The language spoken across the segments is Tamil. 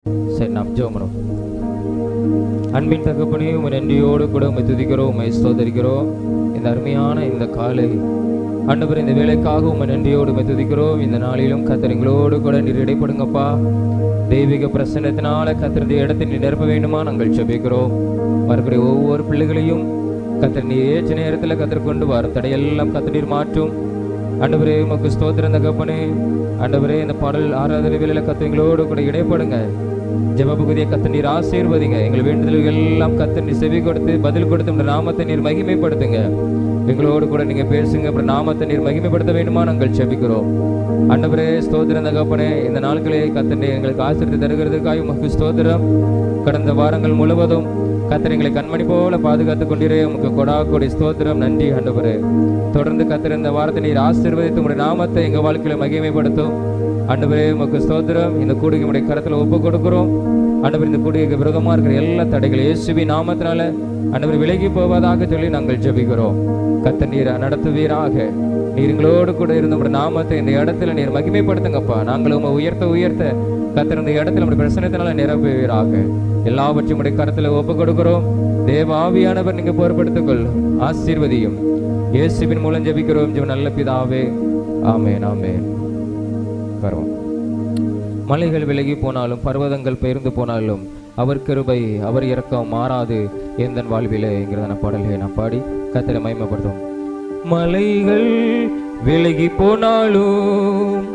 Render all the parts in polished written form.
சரி, நாம் ஜெபம் பண்ணுவோம். அன்பின் தகப்பனே, உம்மை நன்றியோடு கூட உம்மை துதிக்கிறோம், உம்மை ஸ்தோத்தரிக்கிறோம். இந்த அருமையான இந்த காலை ஆண்டவரே, இந்த வேலைக்காக உம்மை நன்றியோடு உம்மை துதிக்கிறோம். இந்த நாளிலும் கர்த்தர் எங்களோடு கூட நீர் இடைப்படுங்கப்பா. தெய்வீக பிரசன்னத்தினால கர்த்தர் இந்த இடத்தை நீர் நிரப்ப வேண்டுமா நாங்கள் ஜெபிக்கிறோம். வரக்கூடிய ஒவ்வொரு பிள்ளைகளையும் கர்த்தர் நீர் ஏற்ற நேரத்தில் கர்த்தர் கொண்டு வர தடையெல்லாம் கர்த்தர் நீர் மாற்றும். ஆண்டவரே, உமக்கு ஸ்தோத்திரம் தகப்பனே. ஆண்டவரே, இந்த பாடல் ஆராதனை வேளையில கர்த்தர் எங்களோடு கூட இடைப்படுங்க. ஜெப பகுதியை கர்த்தர் நீர் ஆசீர்வதிங்க. எங்கள் வேண்டுதல்கள் எல்லாம் கர்த்தர் நீர் செவி கொடுத்து பதில் கொடுத்து உங்கள் நாமத்தை நீர் மகிமைப்படுத்துங்க. எங்களோடு கூட நீங்க பேசுங்க. அப்புறம் நாமத்தை நீர் மகிமைப்படுத்த வேண்டுமா நாங்கள் ஜெபிக்கிறோம். ஆண்டவரே, ஸ்தோத்திரம் தகப்பனே. இந்த நாட்களே கர்த்தர் எங்களுக்கு ஆசீர்வாதத்தை தருகிறதுக்காக உமக்கு ஸ்தோத்திரம். கடந்த வாரங்கள் முழுவதும் கர்த்தர் எங்களை கண்மணி போல பாதுகாத்து கொண்டிரே உமக்கு கொடா கொடி ஸ்தோத்திரம். நன்றி ஆண்டவரே. தொடர்ந்து கர்த்தர் இந்த வாரத்தை நீர் ஆசீர்வதித்து உங்களுடைய நாமத்தை எங்க வாழ்க்கையில மகிமைப்படுத்தும். ஆண்டவரே, உமக்கு ஸ்தோத்திரம். இந்த கூடுகை உடைய கரத்துல ஒப்பு கொடுக்கிறோம். ஆண்டவர், இந்த கூடுகைக்கு விரோதமா இருக்கிற எல்லா தடைகள் இயேசுவின் நாமத்தினால ஆண்டவர் விலகி போவதாக சொல்லி நாங்கள் ஜெபிக்கிறோம். கர்த்தர் நீர் நடத்துவீராக. நீர் எங்களோடு கூட இருந்த உங்களுடைய நாமத்தை இந்த இடத்துல நீர் மகிமைப்படுத்துங்கப்பா. நாங்கள் உங்களை உயர்த்த கர்த்தர் இந்த இடத்துல நம்முடைய பிரசனத்தினால நிரப்புவீராக. எல்லாவற்றையும் உடைய கரத்துல ஒப்பு கொடுக்கிறோம். தேவ ஆவியானவர் நீங்க பொறுப்படுத்திக் ஆசீர்வதியும். இயேசுவின் மூலம் ஜெபிக்கிறோம் ஜெப நல்ல பிதாவே, ஆமென் ஆமென். மலைகள் விலகி போனாலும் பர்வதங்கள் பெயர்ந்து போனாலும் அவர் கிருபை அவர் இரக்கம் மாறாது எந்த வாழ்விலே என்கிறதான பாடல்களை நாம் பாடி கர்த்தரை மகிமைப்படுத்தும். மலைகள் விலகி போனாலும்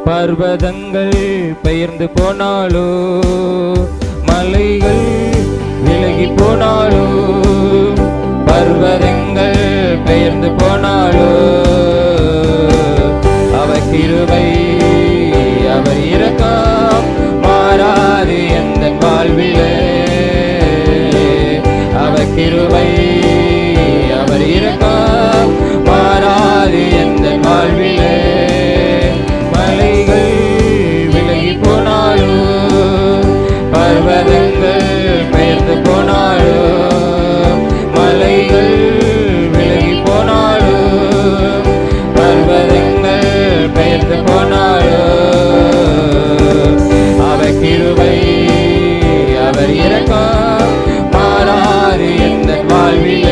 பர்வதங்கள் பெயர்ந்து போனாலும், மலைகள் விலகி போனாலும் பர்வதங்கள் பெயர்ந்து போனாலும் அவர் கிருபை அவர் இரக்கம் மாறாது எந்த வாழ்விலே. அவர் கிருபை அவர் இரக்கம் மாறாது எந்த வாழ்விலே. மலைகள் விலகி போனாலும் பர்வதங்கள் பெயர்ந்து போனாலும், மலைகள் விலகி போனாலும் பர்வதங்கள் பெயர்ந்து போனாலும் அவர் கிருபை அவர் இரக்கம் மாறாது எந்த வாழ்விலே.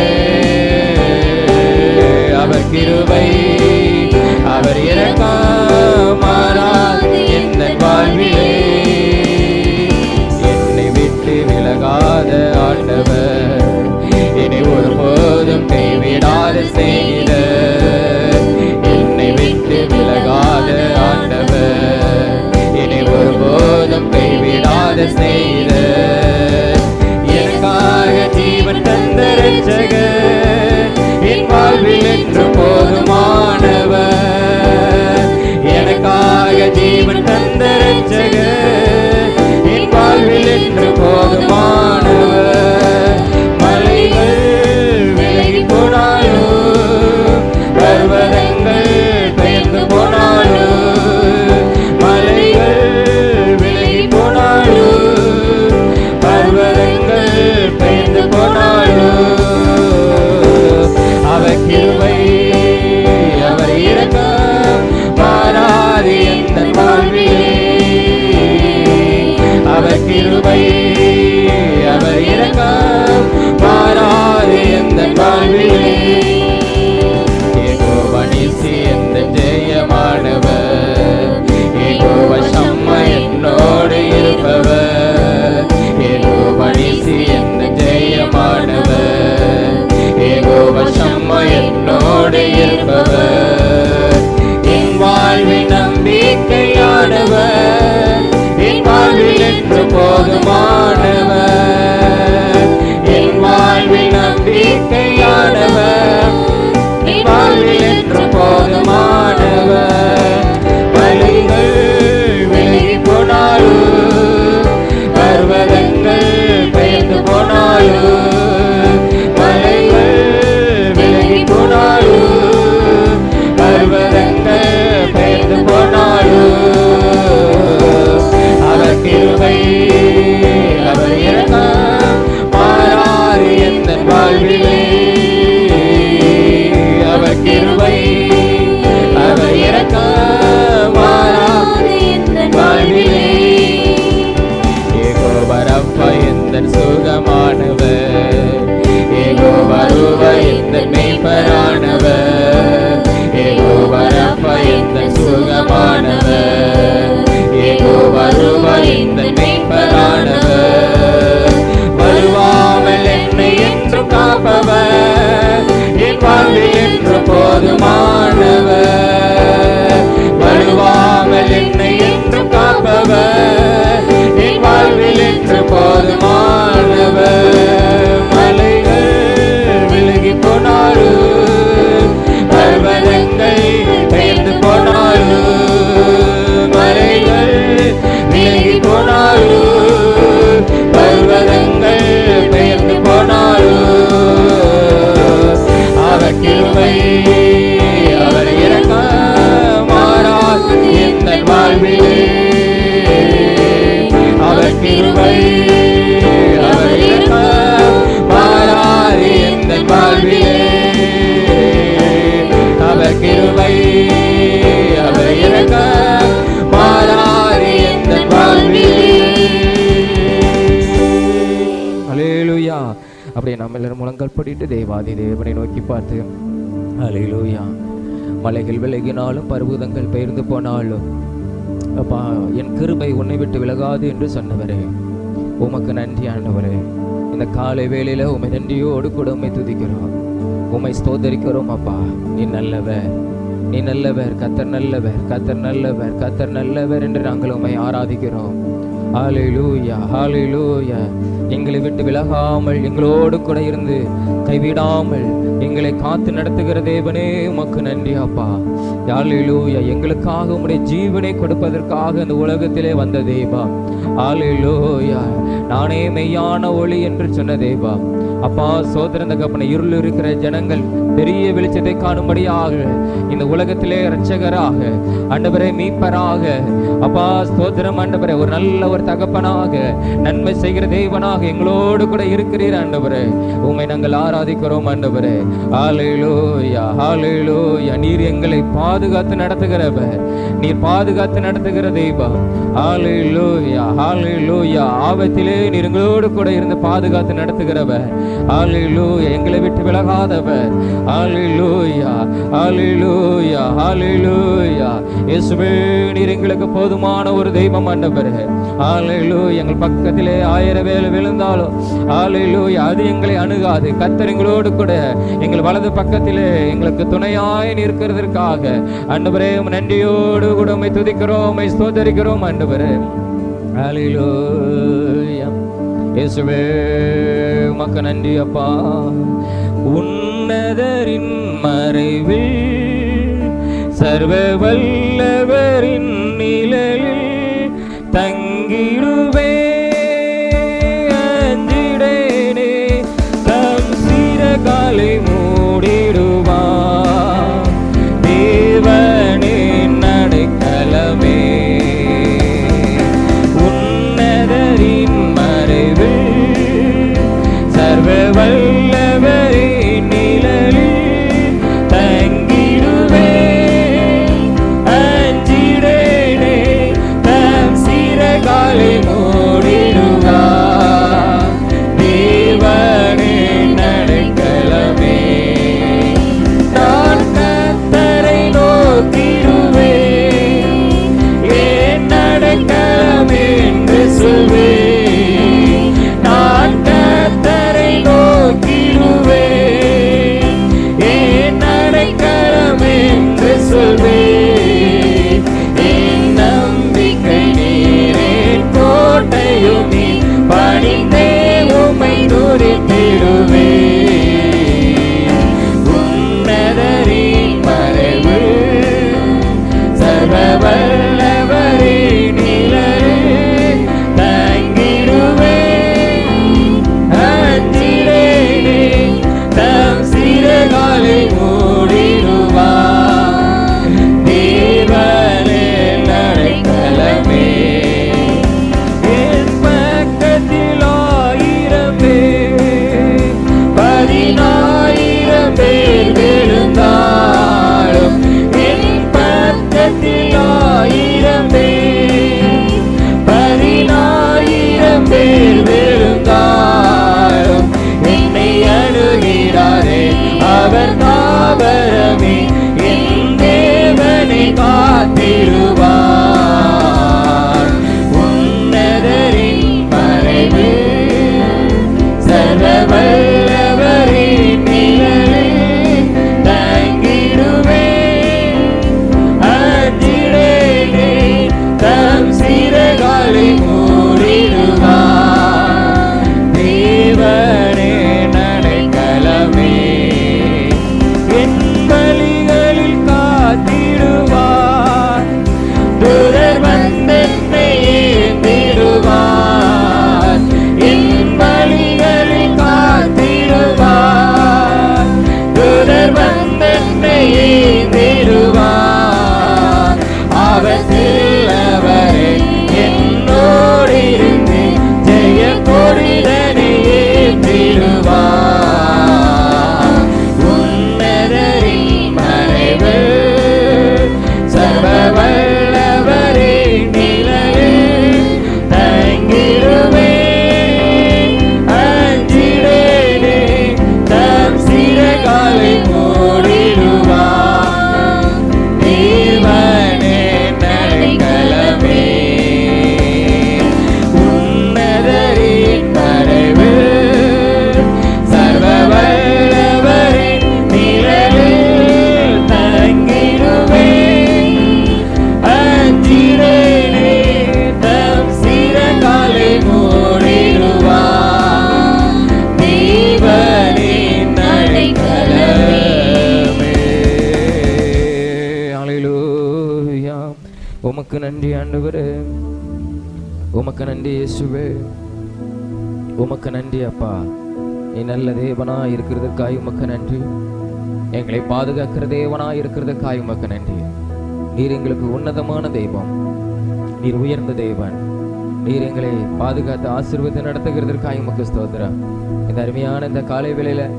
காப்பவர், என் வாழ்வில் என்று போதுமானவர். வலுவாமல் என்னை என்றும் காப்பவர், என் வாழ்வில் என்று போதுமானவர். மலைகள் விலகி போனாலும், பர்வதங்கள் பெயர்ந்து போனாலும், மலைகள் விலகி போனாலும், பர்வதங்கள் பெயர்ந்து போனாலும், அவர் கிருபை அவர் இரக்கம் மாறாது எந்த வாழ்விலே. அவர் கிருபை அவர் இரக்கம் மாறாது எந்த வாழ்விலே. அவர் கிருபை அவர் இரக்கம் மாறாது எந்த வாழ்விலே. ஹல்லேலூயா. அப்படியே நம்ம எல்லாரும் முழங்கால் படிட்டு தேவாதி தேவனை நோக்கி பார்த்து ஹல்லேலூயா. மலைகள் விலகினாலும், பர்வதங்கள் பெயர்ந்து போனாலும், அப்பா என் கிருபை உன்னை விட்டு விலகாது என்று சொன்னவரே, உமக்கு நன்றி ஆண்டவரே. இந்த காலை வேளையில உம்மை நன்றியோடு கூட உம்மை துதிக்கிறோம், உம்மை ஸ்தோத்தரிக்கிறோம். அப்பா நீ நல்லவர், நீ நல்லவர், கர்த்தர் நல்லவர், கர்த்தர் நல்லவர், கர்த்தர் நல்லவர் என்று நாங்கள் உம்மை ஆராதிக்கிறோம். ஹல்லேலூயா ஹல்லேலூயா. எங்களை விட்டு விலகாமல் எங்களோடு கூட இருந்து கைவிடாமல் எங்களை காத்து நடத்துகிற தேவனே உமக்கு நன்றி அப்பா. ஹல்லேலூயா. எங்களுக்காக உம்முடைய ஜீவனை கொடுப்பதற்காக இந்த உலகத்திலே வந்த தேவா. ஹல்லேலூயா. நானே மெய்யான ஒளி என்று சொன்ன தேவா. அப்பா சோதரந்த கப்பனை இருள் இருக்கிற ஜனங்கள் பெரிய வெளிச்சத்தை காணும்படியாக இந்த உலகத்திலே இரட்சகராக ஆண்டவரே மீட்பராக அப்பா ஸ்தோத்திரம் ஆண்டவரே, ஒரு நல்ல ஒரு தகப்பனாக நன்மை செய்கிற தேவனாக எங்களோடு கூட இருக்கிறீர் ஆண்டவரே. உம்மை நாங்கள் ஆராதிக்கிறோம் ஆண்டவரே. ஹல்லேலூயா ஹல்லேலூயா. நீர் எங்களை பாதுகாத்து நடத்துகிறவர், நீர் பாதுகாத்து நடத்துகிற தெய்வம். ஹல்லேலூயா ஹல்லேலூயா. ஆபத்திலே நீர் எங்களோடு கூட இருந்து பாதுகாத்து நடத்துகிறவர். ஹல்லேலூயா. எங்களை விட்டு விலகாதவர். ஹல்லேலூயா ஹல்லேலூயா ஹல்லேலூயா. இயேசுவே நீர் எங்களுக்கு போதுமான ஒரு தெய்வம் ஆண்டவரே. ஹல்லேலூயா. எங்கள் பக்கத்திலே 1000 வேளை விழுந்தாலும் ஹல்லேலூயா அது எங்களை அணுகாது. கர்த்தர் எங்களோடு கூட எங்கள் வலது பக்கத்திலே எங்களுக்கு துணையாய் நிற்கிறதற்காக ஆண்டவரே நன்றியோடு கூட உம்மை துதிக்கிறோம், உம்மை ஸ்தோத்தரிக்கிறோம் ஆண்டவரே. ஹல்லேலூயா. இயேசுவே உமக்கு நன்றி அப்பா. உன்னதரின் மறைவில் சர்வ வல்லவரின் நிழலில் தங்கிடுவே, அஞ்சிடேனே தம் சிறகாலை மூடிடுவார் தேவனின் அடைக்கலமே. உன்னதரின் மறைவில் சர்வ வல்லவரின் நிழலில் தங்கிடுவே, அஞ்சிடேனே தம் சிறகாலை மூடிடுவார் தேவனின் அடைக்கலமே. உமக்கு நன்றி ஆண்டவரே, உமக்கு நன்றி இயேசுவே, உமக்கு நன்றி அப்பா. நீ நல்ல தேவனா இருக்கிறதுக்காய் உமக்கு நன்றி. எங்களை பாதுகாக்கிற தேவனா இருக்கிறதுக்காய் உமக்கு நன்றி. நீர் எங்களுக்கு உன்னதமான தெய்வம், நீர் உயர்ந்த தேவன், நீர் எங்களை பாதுகாத்து ஆசீர்வாதத்தை நடத்துகிறதற்காக உமக்கு ஸ்தோத்திரம். இந்த அருமையான இந்த காலை வேளையில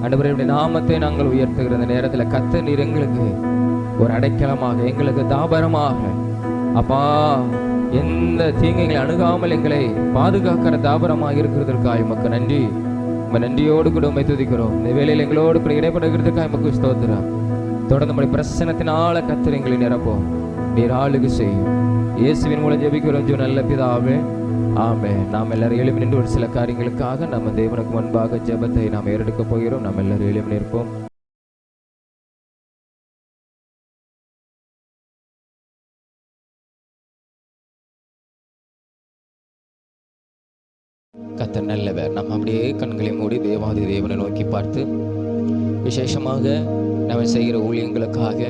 ஆண்டவருடைய நாமத்தை நாங்கள் உயர்த்துகிற இந்த நேரத்தில் கர்த்தர் நீர் எங்களுக்கு ஒரு அடைக்கலமாக, எங்களுக்கு தாபரமாக அப்பா, எந்த தீங்கைகளை அணுகாமல் எங்களை பாதுகாக்கிற தாபரமாக இருக்கிறதற்காக உமக்கு நன்றி. உங்க நன்றியோடு கூட உம்மை துதிக்கிறோம். இந்த வேளையில் எங்களோடு கூட இடைப்படுகிறதுக்காக உமக்கு ஸ்தோத்திரம். தொடர்ந்து நம்முடைய பிரசன்னத்தினால கர்த்தர் எங்களை நிரப்போம், நீர் ஆளுகை செய்யும். இயேசுவின் மூலம் ஜெபிக்கிறோம் நல்ல பிதாவே, ஆமென். நாம் எல்லாரும் எழுப்பி நின்று ஒரு சில காரியங்களுக்காக நம்ம தேவனுக்கு முன்பாக ஜெபத்தை நாம் ஏறெடுக்க போகிறோம். நாம் எல்லாரும் எழுப்பி நிற்போம். கர்த்தர் நல்லவர். நம்ம அப்படியே கண்களை மூடி தேவாதி தேவனை நோக்கி பார்த்து விசேஷமாக நம்ம செய்கிற ஊழியங்களுக்காக,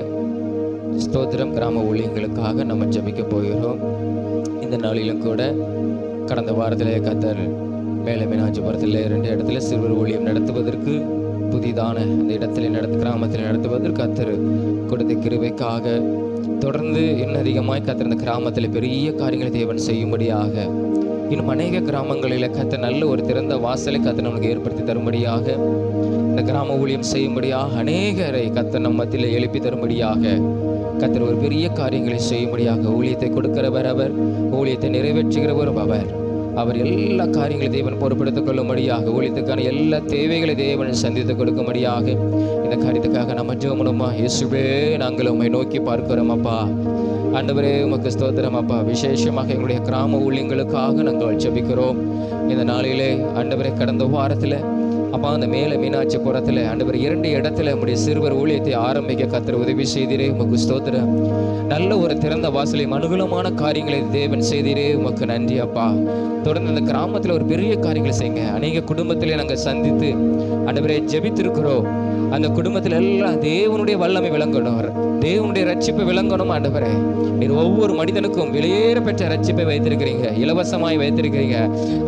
ஸ்தோத்திரம் கிராம ஊழியங்களுக்காக நம்ம ஜெபிக்க போகிறோம். இந்த நாளிலும் கூட கடந்த வாரத்தில் கர்த்தர் மேலே மீனாட்சிபுரத்தில் 2 இடத்துல சிறுவர் ஊழியம் நடத்துவதற்கு, புதிதான அந்த இடத்துல கிராமத்தில் நடத்துவதற்கு கர்த்தர் கொடுத்த கிருபைக்காக தொடர்ந்து இன்னும் அதிகமாய் கர்த்தர் இந்த கிராமத்தில் பெரிய காரியங்களை தேவன் செய்யும்படியாக, இன்னும் அநேக கிராமங்களில் கர்த்தர் நல்ல ஒரு திறந்த வாசலை கர்த்தர் நமக்கு ஏற்படுத்தி தரும்படியாக, இந்த கிராம ஊழியம் செய்யும்படியாக அநேகரை கர்த்தர் நம்ம மத்தியில் எழுப்பி தரும்படியாக, கர்த்தர் ஒரு பெரிய காரியங்களை செய்யும்படியாக, ஊழியத்தை கொடுக்கிறவர் அவர், ஊழியத்தை நிறைவேற்றுகிறவர் அவர். அவர் எல்லா காரியங்களையும் தேவன் பொறுப்பெடுத்துக் கொள்ளும்படியாக, ஊழியத்துக்கான எல்லா தேவைகளை தேவன் சந்தித்து கொடுக்கும்படியாக இந்த காரியத்துக்காக நம்ம ஜெபமுமா. இயேசுவே, நாங்கள் உம்மை நோக்கி பார்க்கிறோம் அப்பா. ஆண்டவரே, உமக்கு ஸ்தோத்திரம் அப்பா. விசேஷமாக எங்களுடைய கிராம ஊழியங்களுக்காக நாங்கள் ஜெபிக்கிறோம். இந்த நாளிலே ஆண்டவரே, கடந்த வாரத்தில் அப்பா அந்த மேலே மீனாட்சிபுரத்தில் ஆண்டவர் 2 இடத்துல நம்முடைய சிறுவர் ஊழியத்தை ஆரம்பிக்க கர்த்தர் உதவி செய்தீரே, உமக்கு ஸ்தோத்திரம். நல்ல ஒரு திறந்த வாசலையும் அனுகூலமான காரியங்களை தேவன் செய்தீரே, உமக்கு நன்றி அப்பா. தொடர்ந்து அந்த கிராமத்தில் ஒரு பெரிய காரியங்களை செய்யுங்க. அநேக குடும்பத்திலே நாங்கள் சந்தித்து ஆண்டவரே ஜெபித்திருக்கிறோம். அந்த குடும்பத்தில் எல்லாம் தேவனுடைய வல்லமை விளங்கணும், தேவனுடைய ரட்சிப்பை விளங்கணும். ஆண்டவரே, நீர் ஒவ்வொரு மனிதனுக்கும் வெளியேற பெற்ற ரட்சிப்பை வைத்திருக்கிறீங்க, இலவசமாய் வைத்திருக்கிறீங்க.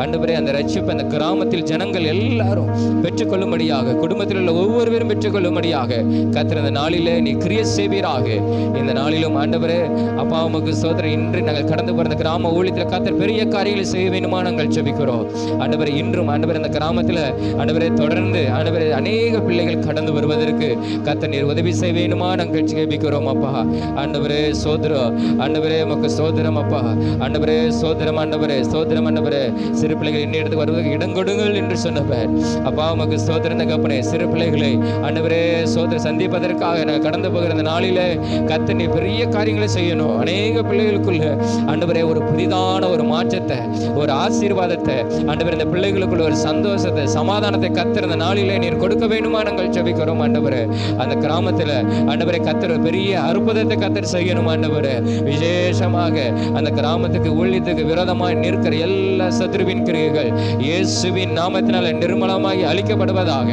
ஆண்டவரே, அந்த ரட்சிப்பை அந்த கிராமத்தில் ஜனங்கள் எல்லாரும் பெற்றுக்கொள்ளும்படியாக, குடும்பத்தில் உள்ள ஒவ்வொருவரும் பெற்றுக்கொள்ளும்படியாக கர்த்தர் இந்த நாளிலே நீ கிரியை செய்வீராக. இந்த நாளிலும் ஆண்டவரே அப்பா உமக்கு சோதரன், இன்று நாங்கள் கடந்து போகிற கிராம ஊழியத்தில் கர்த்தர் பெரிய காரியங்களை செய்ய வேண்டுமா நாங்கள் ஜெபிக்கிறோம். ஆண்டவரே, இன்றும் ஆண்டவரே அந்த கிராமத்தில் ஆண்டவரே தொடர்ந்து ஆண்டவரே அநேக பிள்ளைகள் கடந்து வருவதற்கு கர்த்தர் நீர் உதவி செய்ய வேண்டுமா நாங்கள் ஜெபிக்கிறோம் அப்பா. ஆண்டவரே சோதரம், ஆண்டவரே உமக்கு சோதரம் அப்பா. ஆண்டவரே சோதரம், ஆண்டவரே சோதரம். ஆண்டவரே, சிறு பிள்ளைகள் இன்னும் இடத்துக்கு வருவதற்கு இடம் கொடுங்கள் என்று சொன்னவர் அப்பா. உமக்கு சோதரம் தகப்பனே, சிறு பிள்ளைகளை ஆண்டவரே சோதர சந்திப்பதற்காக நாங்கள் கடந்து போகிற இந்த நாளிலே கர்த்தர் நீ பெரிய காரியங்களை செய்யணும். அநேக பிள்ளைகளுக்குள்ள ஆண்டவரே ஒரு புதிதான ஒரு மாற்றத்தை, ஒரு ஆசீர்வாதத்தை ஆண்டவரே, இந்த பிள்ளைகளுக்குள்ள ஒரு சந்தோஷத்தை, சமாதானத்தை கர்த்தர் இந்த நாளிலே நீர் கொடுக்க வேண்டுமா நாங்கள் ஜெபிக்கிறோம் ஆண்டவரே. அந்த கிராமத்தில் ஆண்டவரே கர்த்தர் பெரிய அற்புதத்தை கர்த்தர் செய்யணும் ஆண்டவரே. விசேஷமாக அந்த கிராமத்துக்கு ஊழியத்துக்கு விரோதமாய் நிற்கிற எல்லா சத்ருவின் கிரியைகள் இயேசுவின் நாமத்தினால நிர்மலமாகி அழிக்கப்படுவதாக.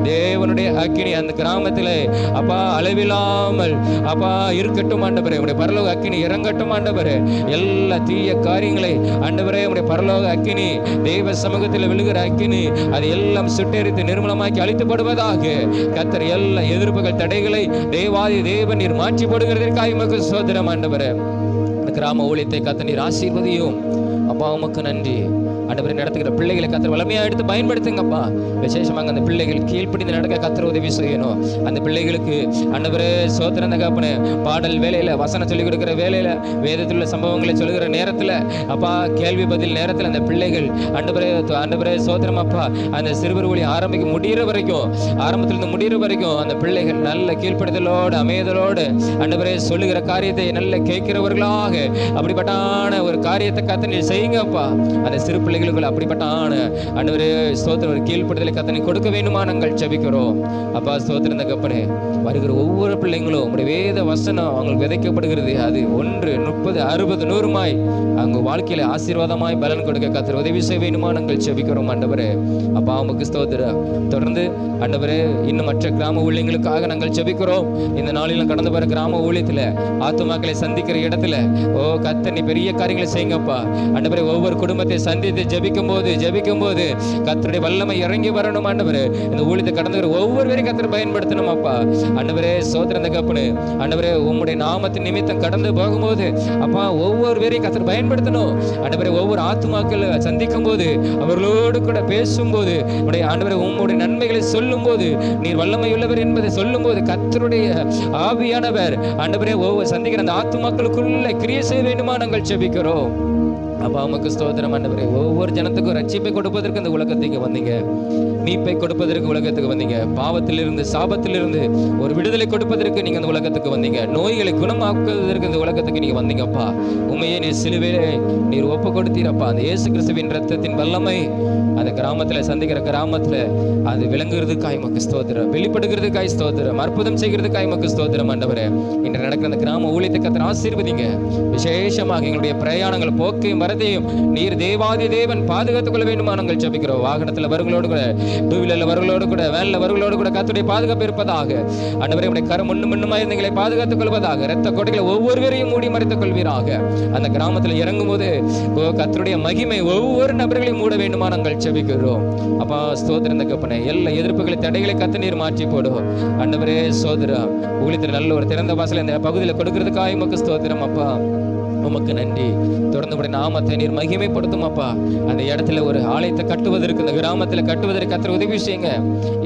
தேவனுடைய அக்கினி அந்த கிராமத்தில் அப்பா அளவில்லாமல் அப்பா இருக்கட்டும் ஆண்டவரே. உடைய பரலோக அக்கினி இறங்கட்டும் ஆண்டவரே. எல்லா தீய காரியங்களை ஆண்டவரே உடைய பரலோக அக்கினி, தெய்வ சமூகத்தில் விழுகிற அக்கினி அது எல்லாம் சுட்டெரித்து நிர்மலமாக்கி அழிக்கப்படுவதாக. கர்த்தர் எல்லா எதிர்ப்புகள், தடைகளை தேவாதி தேவன் நீர் மாற்றி போடுகிறதற்காக உமக்கு ஸ்தோத்திரம் ஆண்டவரே. கிராம ஊழியத்தை கர்த்தர் நீர் ஆசீர்வதியும் அப்பா. உமக்கு நன்றி ஆண்டவரே. நடத்துகிற பிள்ளைகளை கர்த்தர் வல்லமையாக எடுத்து பயன்படுத்துங்கப்பா. விசேஷமாக அந்த பிள்ளைகள் கீழ்ப்படிந்து நடக்க கர்த்தர் உதவி செய்யணும். அந்த பிள்ளைகளுக்கு ஆண்டவரே சோத்திரம் தகப்பனே, பாடல் வேலையில், வசனம் சொல்லிக் கொடுக்குற வேலையில், வேதத்தில் உள்ள சம்பவங்களை சொல்லுகிற நேரத்தில் அப்பா, கேள்வி பதில் நேரத்தில் அந்த பிள்ளைகள் ஆண்டவரே சோத்திரம் அப்பா, அந்த சிறுவர் ஊழி முடிகிற வரைக்கும், ஆரம்பத்திலிருந்து முடிகிற வரைக்கும் அந்த பிள்ளைகள் நல்ல கீழ்ப்படுதலோடு அமைதலோடு ஆண்டவரே சொல்லுகிற காரியத்தை நல்ல கேட்கிறவர்களாக அப்படிப்பட்டான ஒரு காரியத்தை கர்த்தர் நீர் செய்யுங்கப்பா. அந்த சிறு பிள்ளைகள் பிள்ளைகளுக்கு அப்படிப்பட்ட ஆண்டவரே ஸ்தோத்திரம் ஒரு கீழ்ப்படுதலை கத்தனை கொடுக்க வேண்டுமா நாங்கள் ஜெபிக்கிறோம். அப்பா ஸ்தோத்திரம் தகப்பனே, வருகிற ஒவ்வொரு பிள்ளைங்களும் உங்களுடைய வேத வசனம் அவங்களுக்கு விதைக்கப்படுகிறது. அது 1, 30, 60, 100 அவங்க வாழ்க்கையில ஆசீர்வாதமாய் பலன் கொடுக்க கர்த்தர் உதவி செய்ய வேண்டுமா நாங்கள் ஜெபிக்கிறோம் ஆண்டவரே. அப்பா உமக்கு ஸ்தோத்திரம். தொடர்ந்து ஆண்டவரே இன்னும் மற்ற கிராம ஊழியங்களுக்காக நாங்கள் ஜெபிக்கிறோம். இந்த நாளிலும் கடந்து வர கிராம ஊழியத்துல ஆத்துமாக்களை சந்திக்கிற இடத்துல கர்த்தர் நீ பெரிய காரியங்களை செய்யுங்கப்பா ஆண்டவரே. ஒவ்வொரு குடும்பத்தை சந்தித்து ஜெபிக்கும் போது கர்த்தருடைய வல்லமை இறங்கி வரணும் ஆண்டவரே. இந்த ஊழியத்தை கடந்து வர ஒவ்வொருவரையும் கர்த்தர் பயன்படுத்தணும் அப்பா ஆண்டவரே. ஸ்தோத்திரம் தகப்பனே ஆண்டவரே, உம்முடைய நாமத்தின் நிமித்தம் கடந்து போகும்போது அப்பா ஒவ்வொருவரையும் கர்த்தர் பயன்படுத்தணும் ஆண்டவரே. ஒவ்வொரு ஆத்துமாக்கள் சந்திக்கும் போது அவர்களோடு கூட பேசும்போது ஆண்டவரே உம்முடைய நன்மைகளை சொல்லும் போது நீர் வல்லமை உள்ளவர் என்பதை சொல்லும் போது கர்த்தருடைய ஆவியானவர் ஆண்டவரே ஒவ்வொரு சந்திக்கிற அந்த ஆத்துமாக்களுக்குள்ள கிரியை செய்ய வேண்டுமா நாங்கள் ஜெபிக்கிறோம். அப்பா உமக்கு ஸ்தோத்திரம் ஆண்டவரே. ஒவ்வொரு ஜனத்துக்கும் ரட்சிப்பை கொடுப்பதற்கு இந்த உலகத்துக்கு வந்தீங்க, மீட்பை கொடுப்பதற்கு உலகத்துக்கு வந்தீங்க, பாவத்திலிருந்து சாபத்திலிருந்து ஒரு விடுதலை கொடுப்பதற்கு நீங்க அந்த உலகத்துக்கு வந்தீங்க, நோய்களை குணமாக்குவதற்கு இந்த உலகத்துக்கு நீங்க வந்தீங்கப்பா. உண்மையே நீ சிலுவையிலே நீர் ஒப்பு கொடுத்தீரப்பா. அந்த இயேசு கிறிஸ்துவின் ரத்தத்தின் வல்லமை அந்த கிராமத்துல சந்திக்கிற கிராமத்துல அது விளங்குறதுக்காய் உமக்கு ஸ்தோத்திரம், வெளிப்படுகிறதுக்காய் ஸ்தோத்திரம், அற்புதம் செய்கிறதுக்காய் உமக்கு ஸ்தோத்திரம் ஆண்டவரே. இன்று நடக்கிற அந்த கிராம ஊழியத்தை கர்த்தர் ஆசீர்வதிங்க. விசேஷமாக எங்களுடைய பிரயாணங்களை போக்கையும் வரதையும் நீர் தேவாதி தேவன் பாதுகாத்துக் கொள்ள வேண்டுமா நாங்கள் ஜெபிக்கிறோம். வாகனத்துல வருங்களோடு கூட, டூ வீலர்ல வருங்களோடு கூட, வேன்ல வருங்களோடு கூட கர்த்தருடைய பாதுகாப்பு இருப்பதாக ஆண்டவரே. உடைய கரம் முன்னுமாய் எங்களை பாதுகாத்துக் கொள்வதாக. இரத்த கோட்டைகளை ஒவ்வொருவரையும் மூடி மறைத்துக் கொள்வீராக. அந்த கிராமத்தில் இறங்கும் போது கர்த்தருடைய மகிமை ஒவ்வொரு நபர்களையும் மூட வேண்டுமா நாங்கள் ஜெபிக்கிறோம். அப்பா ஸ்தோத்திரம் தகப்பனே. எல்லா எதிர்ப்புகளை தடைகளை கர்த்தர் நீர் மாற்றி போடும் ஆண்டவரே. ஸ்தோத்திரம். ஊழியத்தில் நல்ல ஒரு திறந்த வாசல் இந்த பகுதியில் கொடுக்கிறதுக்காக உமக்கு ஸ்தோத்திரம் அப்பா. உமக்கு நன்றி. தொடர்ந்து உடைய நாமத்தை நீர் மகிமைப்படுத்தும் அப்பா. அந்த இடத்துல ஒரு ஆலயத்தை கட்டுவதற்கு, அந்த கிராமத்தில் கட்டுவதற்கு கர்த்தர் உதவி செய்யுங்க.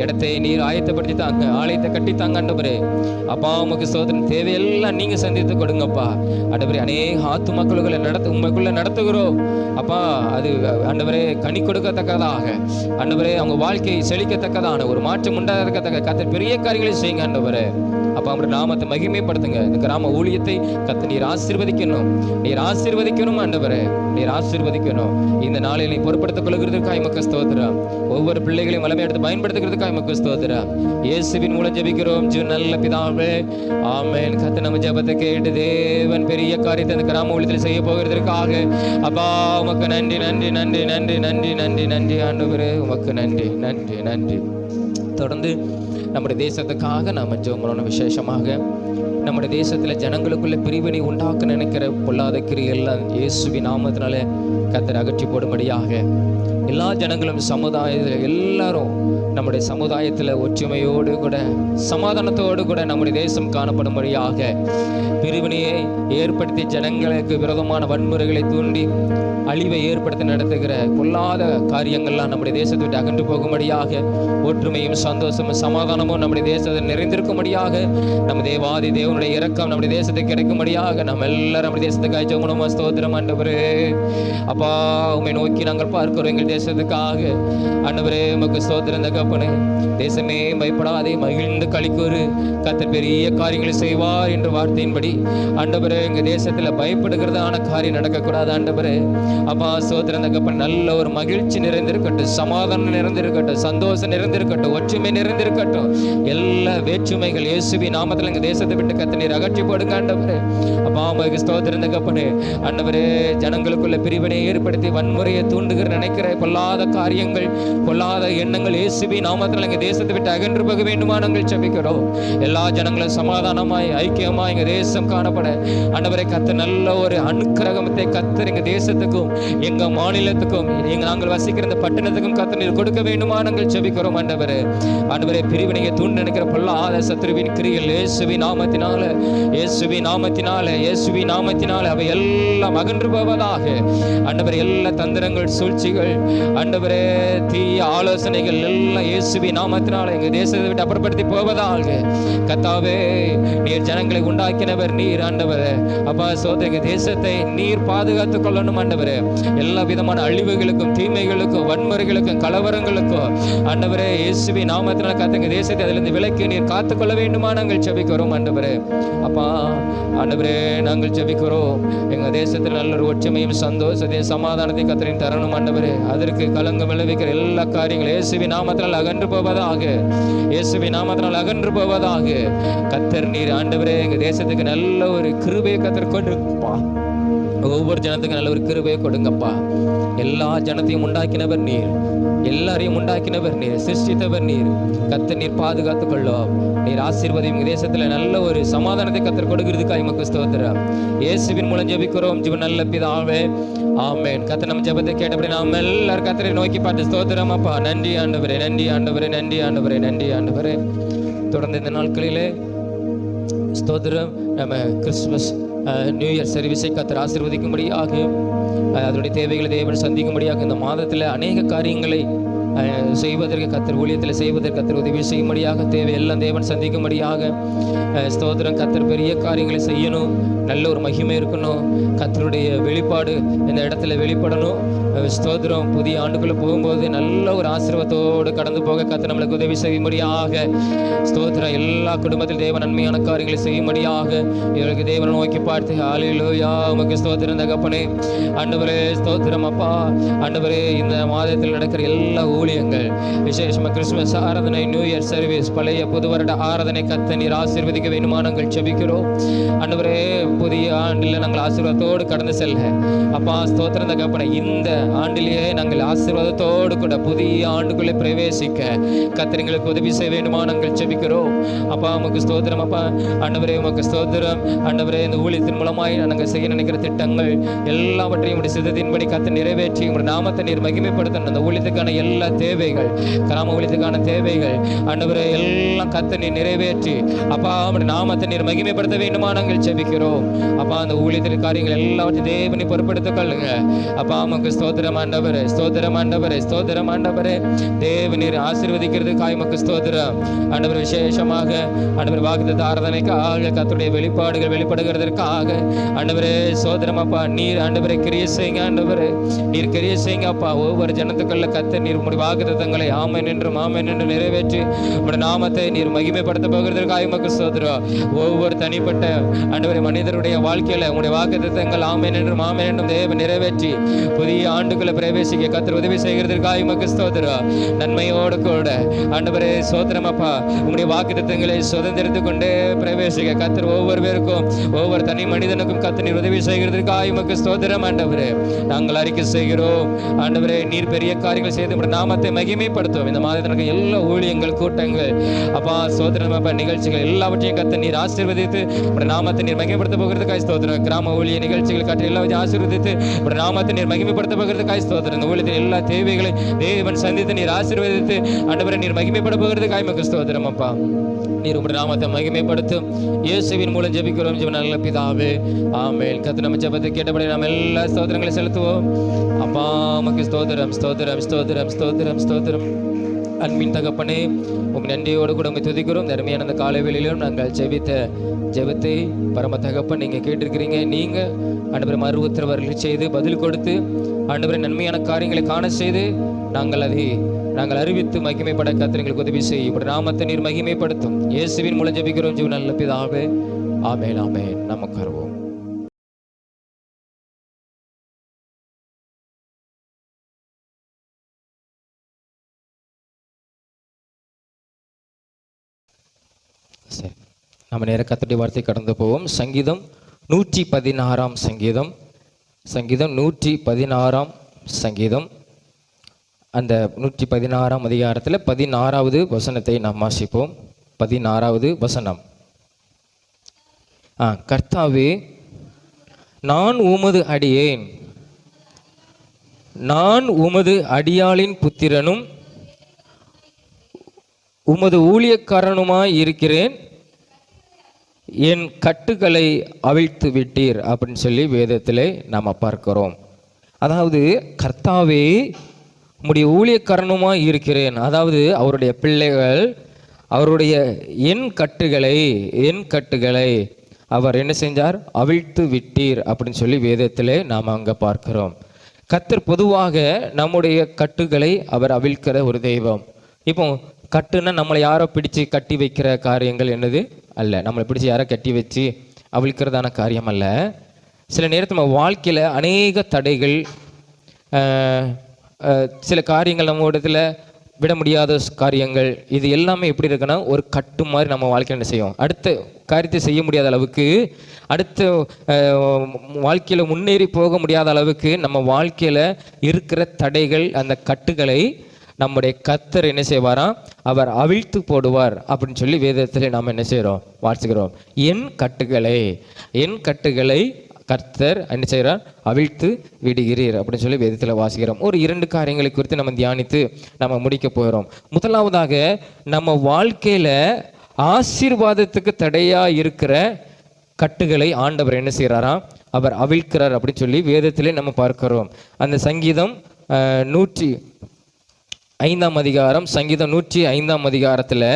இடத்தை நீர் ஆயத்தப்படுத்தி தாங்க, ஆலயத்தை கட்டி தாங்க ஆண்டவரே. அப்பா உமக்கு ஸ்தோத்திரம். தேவையெல்லாம் நீங்க சந்தித்து கொடுங்கப்பா ஆண்டவரே. அநேக ஆத்துமாக்களை உங்களுக்குள்ள நடத்துகிறோம் அப்பா. அது ஆண்டவரே கனி கொடுக்கத்தக்கதாக ஆண்டவரே, அவங்க வாழ்க்கை செழிக்கத்தக்கதான ஒரு மாற்றம் உண்டாகத்தக்க கர்த்தர் பெரிய காரியங்களை செய்யுங்க ஆண்டவரே. அப்பா அவருடைய நாமத்தை மகிமைப்படுத்துங்க. இந்த கிராம ஊழியத்தை கர்த்தர் நீர் ஆசீர்வதிக்கணும், நீர் ஆசீர்வதிக்கணும் ஆண்டவரே, நீர் ஆசீர்வதிக்கணும். இந்த நாளில் நீ பொறுப்படுத்திக் கொள்கிறதுக்காக உமக்கு ஸ்தோத்திரம். ஒவ்வொரு பிள்ளைகளையும் வல்லமை எடுத்து பயன்படுத்துகிறதுக்காக உமக்கு ஸ்தோத்திரம். இயேசுவின் மூலம் ஜெபிக்கிறோம் ஜீவ நல்ல பிதாவே, ஆமென். கர்த்தர் நம்ம ஜெபத்தை கேட்டு தேவன் பெரிய காரியத்தை இந்த கிராம ஊழியத்தில் செய்ய போகிறதற்காக அப்பா உமக்கு நன்றி நன்றி நன்றி நன்றி நன்றி நன்றி நன்றி ஆண்டவரே. உமக்கு நன்றி நன்றி நன்றி. தொடர்ந்து நம்முடைய தேசத்துக்காக நாம் ஜெபம் பண்ணணும். விசேஷமாக நம்முடைய தேசத்தில் ஜனங்களுக்குள்ள பிரிவினை உண்டாக்க நினைக்கிற பொல்லாத கிரியெல்லாம் இயேசுவின் நாமத்தினால கர்த்தர் அகற்றி போடும்படியாக எல்லா ஜனங்களும் சமுதாயத்தில் எல்லாரும் நம்முடைய சமுதாயத்தில் ஒற்றுமையோடு கூட சமாதானத்தோடு கூட நம்முடைய தேசம் காணப்படும்படியாக பிரிவினையை ஏற்படுத்தி ஜனங்களுக்கு விரோதமான வன்முறைகளை தூண்டி அழிவை ஏற்படுத்தி நடத்துகிற பொல்லாத காரியங்கள்லாம் நம்முடைய தேசத்தை விட்டு அகன்று போகும்படியாக ஒற்றுமையும் சந்தோஷமும் சமாதானமும் நம்முடைய தேசத்தில் நிறைந்திருக்கும்படியாக நம்ம தேவாதி தேவனுடைய இரக்கம் நம்முடைய தேசத்துக்கு கிடைக்கும்படியாக நம்ம எல்லாரும் நம்முடைய தேசத்துக்கு ஜெபம் ஸ்தோத்திரம் ஆண்டவரே. அப்பா உம்மை நோக்கி நாங்கள் பார்க்கிறோம் எங்கள் தேசத்துக்காக ஆண்டவரே. உமக்கு ஸ்தோத்திரம் தகப்பனே. தேசமே பயப்படாதே, மகிழ்ந்து களிக்கூறு, கர்த்தர் பெரிய காரியங்களை செய்வார் என்ற வார்த்தையின்படி ஆண்டவரே எங்க தேசத்துல பயப்படுகிறதான காரியம் நடக்கக்கூடாது ஆண்டவரே. அப்பா ஸ்தோத்திரம் தகப்பனே. நல்ல ஒரு மகிழ்ச்சி நிறைந்திருக்கட்டும், சமாதானம் நிறைந்திருக்கட்டும், சந்தோஷம் நிறைந்திருக்கட்டும், ஒற்றுமை நிறைந்திருக்கட்டும். எல்லா வேற்றுமைகள் இயேசுவின் நாமத்தில் எங்க தேசத்தை விட்டு கர்த்தர் நீர் அகற்றி போடுங்க ஆண்டவரே. அப்பா உமக்கு ஸ்தோத்திரம் தகப்பனே. ஆண்டவரே ஜனங்களுக்குள்ள பிரிவினை ஏற்படுத்தி வன்முறையை தூண்டுகிற நினைக்கிற பொல்லாத காரியங்கள், பொல்லாத எண்ணங்கள் இயேசுவின் நாமத்தில் எங்க தேசத்தை விட்டு அகன்று போக வேண்டுமா நாங்கள் ஜெபிக்கிறோம். எல்லா ஜனங்களும் சமாதானமாய் ஐக்கியமாய் எங்க தேசம் காணப்பட ஆண்டவரே கர்த்தர் நல்ல ஒரு அனுக்கிரகத்தை கர்த்தர் எங்க தேசத்துக்கும் எங்க மாநிலத்துக்கும் நாங்கள் வசிக்கிற இந்த பட்டணத்துக்கும் கர்த்தர் நீர் கொடுக்க வேண்டுமா நாங்கள் ஜெபிக்கிறோம் ஆண்டவரே. ஆண்டவரே பிரிவினையை தூண்டு நினைக்கிற பொல்லாத சத்துருவின் கிரியைகள் இயேசுவின் நாமத்தினால, இயேசுவின் நாமத்தினால, இயேசுவின் நாமத்தினால அவை எல்லாம் அகன்று போவதாக ஆண்டவரே. எல்லா தந்திரங்கள் சூழ்ச்சிகள் ஆண்டவரே தீய ஆலோசனைகள் எல்லாம் இயேசுவின் நாமத்தினால எங்க தேசத்தை விட்டு அப்புறப்படுத்தி போவதாக கர்த்தாவே. நீர் ஜனங்களை உண்டாக்கினவர் நீர் ஆண்டவரே. அப்பா சோதனை எங்க தேசத்தை நீர் பாதுகாத்துக் கொள்ளணும் ஆண்டவரே. எல்லா விதமான அழிவுகளுக்கும், தீமைகளுக்கும், வன்முறைகளுக்கும், கலவரங்களுக்கும் ஆண்டவரே இயேசுவின் நாமத்தினால் கர்த்தர் தேசத்தை அதிலிருந்து விலக்கி நீர் காத்துக்கொள்ள வேண்டுமா நாங்கள் ஜெபிக்கிறோம் ஆண்டவரே. அப்பா ஆண்டவரே நாங்கள் ஜெபிக்கிறோம், எங்க தேசத்தில் நல்ல ஒரு ஒற்றுமையும் சந்தோஷத்தையும் சமாதானத்தையும் கர்த்தரின் தரணும் ஆண்டவரே. அதற்கு கலங்கம் விளைவிக்கிற எல்லா காரியங்களும் இயேசுவின் நாமத்தினால் அகன்று போவதாக, இயேசுவின் நாமத்தினால் அகன்று போவதாக. கர்த்தர் நீர் ஆண்டவரே எங்க தேசத்துக்கு நல்ல ஒரு கிருபையை கர்த்தர் கொடுப்பா. ஒவ்வொரு ஜனத்துக்கும் நல்ல ஒரு கிருபையை கொடுங்கப்பா. எல்லா ஜனத்தையும் உண்டாக்கினவர் நீர், எல்லாரையும் உண்டாக்கினவர் நீர், சிருஷ்டித்தவர் நீர். கர்த்தர் நீர் பாதுகாத்துக் கொள்ளும், நீர் ஆசீர்வதியும். தேசத்துல நல்ல ஒரு சமாதானத்தை கர்த்தர் கொடுக்கிறதுக்காக உமக்கு ஸ்தோத்திரம். இயேசுவின் மூலம் ஜெபிக்கிறோம் ஜீவ நல்ல பிதாவே, ஆமென். கர்த்தர் நம்ம ஜெபத்தை கேட்டபடி நாம் எல்லாரும் கர்த்தரை நோக்கி பார்த்து ஸ்தோத்திரம் அப்பா. நன்றி ஆண்டவரே, நன்றி ஆண்டவரே, நன்றி ஆண்டவரே, நன்றி ஆண்டவரே. தொடர்ந்து இந்த நாட்களிலே ஸ்தோத்திரம் நம்ம கிறிஸ்துமஸ் நியூ இயர் சர்வீஸை கர்த்தர் ஆசீர்வதிக்கும்படியாக, அதனுடைய தேவைகளை தேவன் சந்திக்கும்படியாக இந்த மாதத்தில் அநேக காரியங்களை செய்வதற்கு கர்த்தர் ஊழியத்தில் செய்வதற்கு கர்த்தர் உதவி செய்யும்படியாக, தேவை எல்லாம் தேவன் சந்திக்கும்படியாக ஸ்தோத்திரம். கர்த்தர் பெரிய காரியங்களை செய்யணும், நல்ல ஒரு மகிமை இருக்கணும், கர்த்தருடைய வெளிப்பாடு இந்த இடத்துல வெளிப்படணும். ஸ்தோத்திரம். புதிய ஆண்டுக்குள்ளே போகும்போது நல்ல ஒரு ஆசீர்வாதத்தோடு கடந்து போக கர்த்தர் நம்மளுக்கு உதவி செய்யும்படியாக ஸ்தோத்திரம். எல்லா குடும்பத்தில் தேவன் நன்மையான காரியங்களை செய்யும்படியாக இவருக்கு தேவனை நோக்கி பார்த்து ஹல்லேலூயா உமக்கு ஸ்தோத்திரம் தகப்பனே. ஆண்டவரே ஸ்தோத்திரம் அப்பா. ஆண்டவரே இந்த மாதத்தில் நடக்கிற எல்லா ஊழியங்கள், விசேஷமாக கிறிஸ்துமஸ் ஆராதனை, நியூ இயர் சர்வீஸ், பழைய புது வருட ஆராதனை கர்த்தர் நீர் ஆசீர்வதிக்க வேண்டுமா நாங்கள் ஜெபிக்கிறோம் ஆண்டவரே. புதிய ஆண்டில் நாங்கள் ஆசீர்வாதத்தோடு கடந்து செல்ல அப்பா ஸ்தோத்திரம் தகப்பனே. இந்த ஆண்டிலேயே நாங்கள் ஆசீர்வாதத்தோடு கூட புதிய ஆண்டுக்குள்ளே பிரவேசிக்க கர்த்தர் எங்களுக்கு உதவி செய்ய வேண்டுமா நாங்கள் ஜெபிக்கிறோம் அப்பா. உமக்கு ஸ்தோத்திரம் அப்பா. ஆண்டவரே உமக்கு ஸ்தோத்திரம் ஆண்டவரே. இந்த ஊழியத்தின் மூலமாய் நாங்கள் செய்ய நினைக்கிற திட்டங்கள் எல்லாவற்றையும் உடைய சித்தத்தின்படி கர்த்தர் நிறைவேற்றி உங்களுடைய நாமத்தை நீர் மகிமைப்படுத்தணும். அந்த ஊழியத்துக்கான எல்லா தேவைகள், கிராம ஊழியத்துக்கான தேவைகள் ஆண்டவரே எல்லாம் கர்த்தர் நீர் நிறைவேற்றி அப்பா உங்களுடைய நாமத்தை நீர் மகிமைப்படுத்த வேண்டுமா நாங்கள் ஜெபிக்கிறோம் அப்பா. அந்த ஊழியத்தின் காரியங்கள் எல்லாவற்றையும் தேவனை பொறுப்படுத்திக் கொள்ளுங்க அப்பா. உமக்கு ஸ்தோத்திரம் ஆண்டவரே, ஸ்தோத்திரம் ஆண்டவரே, ஸ்தோத்திரம் ஆண்டவரே. தேவநீர் ஆசீர்வதிக்கிறதுக்காக உமக்கு ஸ்தோத்திரம் ஆண்டவர். விசேஷமாக ஆண்டவர் வாக்குத்தத்த ஆராதனைக்காக கர்த்தருடைய வெளிப்பாடுகள் வெளிப்படுகிறதற்காக ஆண்டவரே ஸ்தோத்திரம் அப்பா. நீர் ஆண்டவரை கிரியை செய்யுங்க ஆண்டவரே, நீர் கிரியை செய்யுங்க அப்பா. ஒவ்வொரு ஜனத்துக்குள்ள கர்த்தர் நீர் உம்முடைய வாக்குத்தத்தங்களை ஆமென் என்றும் ஆமென் என்று நிறைவேற்றி உம்முடைய நாமத்தை நீர் மகிமைப்படுத்த போகிறதற்காக உமக்கு ஸ்தோத்திரம். ஒவ்வொரு தனிப்பட்ட ஆண்டவரே மனிதருடைய வாழ்க்கையில உம்முடைய வாக்குத்தத்தங்கள் ஆமென் என்றும் ஆமென் என்றும் தேவன் நிறைவேற்றி புதிய ஆண்டுக்குள்ள பிரவேசிக்க கர்த்தர் உதவி செய்கிறதற்காக உமக்கு ஸ்தோத்திரம். நன்மையோடு கூட ஆண்டவரே ஸ்தோத்திரம் அப்பா. உம்முடைய வாக்குத்தத்தங்களை சுதந்திரத்துக் கொண்டே பிரவேசிக்க கர்த்தர் ஒவ்வொரு பேருக்கும், ஒவ்வொரு தனி மனிதனுக்கும் கர்த்தர் நீர் உதவி செய்கிறதற்காக உமக்கு ஸ்தோத்திரம் ஆண்டவரே. நாங்கள் அறிக்கை செய்கிறோம் ஆண்டவரே, நீர் பெரிய காரியங்கள் செய்து உம்முடைய நாமத்தை மகிமைப்படுத்துவோம். இந்த மாதத்திற்கு எல்லா ஊழியங்கள், கூட்டங்கள் அப்பா ஸ்தோத்திரம் அப்பா, நிகழ்ச்சிகள் எல்லாவற்றையும் கர்த்தர் நீர் ஆசீர்வதித்து உம்முடைய நாமத்தை நீர் மகிமைப்படுத்த போகிறதுக்காக ஸ்தோத்திரம். கிராம ஊழிய நிகழ்ச்சிகள் கற்று எல்லாவற்றையும் ஆசீர்வதித்து உம்முடைய நாமத்தை நீர் மகிமைப்படுத்த போகிறதுக்காக ஸ்தோத்திரம். இந்த ஊழியத்தில் எல்லா தேவைகளை தேவன் சந்தித்து நீர் ஆசீர்வதித்து ஆண்டவரை நீர் மகிமைப்பட போகிறதுக்காக உமக்கு ஸ்தோத்திரம் அப்பா. நீர் உம்முடைய நாமத்தை மகிமைப்படுத்தும் இயேசுவின் மூலம் ஜெபிக்கிறோம் ஜீவ நல்ல பிதாவே, ஆமென். கர்த்தர் நம்ம ஜெபத்தை கேட்டபடி நாம் எல்லா ஸ்தோத்திரங்களை செலுத்துவோம் அப்பா. உமக்கு ஸ்தோத்திரம், ஸ்தோத்திரம், ஸ்தோத்திரம், ஸ்தோத்திரம், ஸ்தோத்திரம். அன்பின் தகப்பனே உம் நன்றியோடு கூட உம்மை துதிக்கிறோம். தர்மையான அந்த காலை வேளையிலும் நாங்கள் ஜெபித்த ஜெபத்தை பரம தகப்பன் நீங்க கேட்டிருக்கிறீங்க. நீங்க ஆண்டவரை மறு உத்தரவர்கள் செய்து பதில் கொடுத்து ஆண்டவரை நன்மையான காரியங்களை காண செய்து நாங்கள் அறிவித்து மகிமைப்பட கர்த்தர் எங்களுக்கு உதவி செய்யும். இப்படி நாமத்தை நீர் மகிமைப்படுத்தும் இயேசுவின் மூலம் ஜெபிக்கிறோம் ஜீவ நல்ல பிதாவே, ஆமென், ஆமென். நமக்கு அருவோம். சரி, நம்ம நேர கர்த்தருடைய வார்த்தை கடந்து போவோம். சங்கீதம் 116 சங்கீதம், சங்கீதம் 116 சங்கீதம். அந்த 116 அதிகாரத்தில் 16வது வசனத்தை நாம் வாசிப்போம். 16வது வசனம். கர்த்தாவே, நான் உமது அடியேன், நான் உமது அடியாளின் புத்திரனும் உமது ஊழியக்காரனுமாய் இருக்கிறேன், என் கட்டுகளை அவிழ்த்து விட்டீர் அப்படின்னு சொல்லி வேதத்திலே நாம் பார்க்கிறோம். அதாவது கர்த்தாவே உம்முடைய ஊழியக்காரனுமாய் இருக்கிறேன், அதாவது அவருடைய பிள்ளைகள் அவருடைய என் கட்டுகளை அவர் என்ன செஞ்சார்? அவிழ்த்து விட்டீர் அப்படின்னு சொல்லி வேதத்திலே நாம் அங்கே பார்க்கிறோம். கர்த்தர் பொதுவாக நம்முடைய கட்டுகளை அவர் அவிழ்க்கிற ஒரு தெய்வம். இப்போ கட்டுன்னா நம்மளை யாரோ பிடிச்சு கட்டி வைக்கிற காரியங்கள் என்னது அல்ல. நம்மளை பிடிச்சி யாரோ கட்டி வச்சு அவிழ்க்கிறதான காரியம் அல்ல. சில நேரத்தில் நம்ம வாழ்க்கையில் அநேக தடைகள், சில காரியங்கள் நம்ம இடத்துல விட முடியாத காரியங்கள், இது எல்லாமே எப்படி இருக்குன்னா ஒரு கட்டு மாதிரி நம்ம வாழ்க்கையில் என்ன செய்யும், அடுத்த காரியத்தை செய்ய முடியாத அளவுக்கு, அடுத்த வாழ்க்கையில் முன்னேறி போக முடியாத அளவுக்கு நம்ம வாழ்க்கையில் இருக்கிற தடைகள், அந்த கட்டுகளை நம்முடைய கர்த்தர் என்ன செய்வாராம், அவர் அவிழ்த்து போடுவார் அப்படின்னு சொல்லி வேதத்தில் நாம் என்ன செய்கிறோம், வாசிக்கிறோம். என் கட்டுகளை கர்த்தர் என்ன செய்கிறார், அவிழ்த்து விடுகிறீர் அப்படின்னு சொல்லி வேதத்தில் வாசிக்கிறோம். ஒரு 2 காரியங்களை குறித்து நம்ம தியானித்து நம்ம முடிக்க போகிறோம். முதலாவதாக, நம்ம வாழ்க்கையில் ஆசீர்வாதத்துக்கு தடையாக இருக்கிற கட்டுகளை ஆண்டவர் என்ன செய்கிறாராம், அவர் அவிழ்க்கிறார் அப்படின்னு சொல்லி வேதத்திலே நம்ம பார்க்கிறோம். அந்த சங்கீதம் 105ஆம் அதிகாரம், சங்கீதம் 105ஆம் அதிகாரத்தில்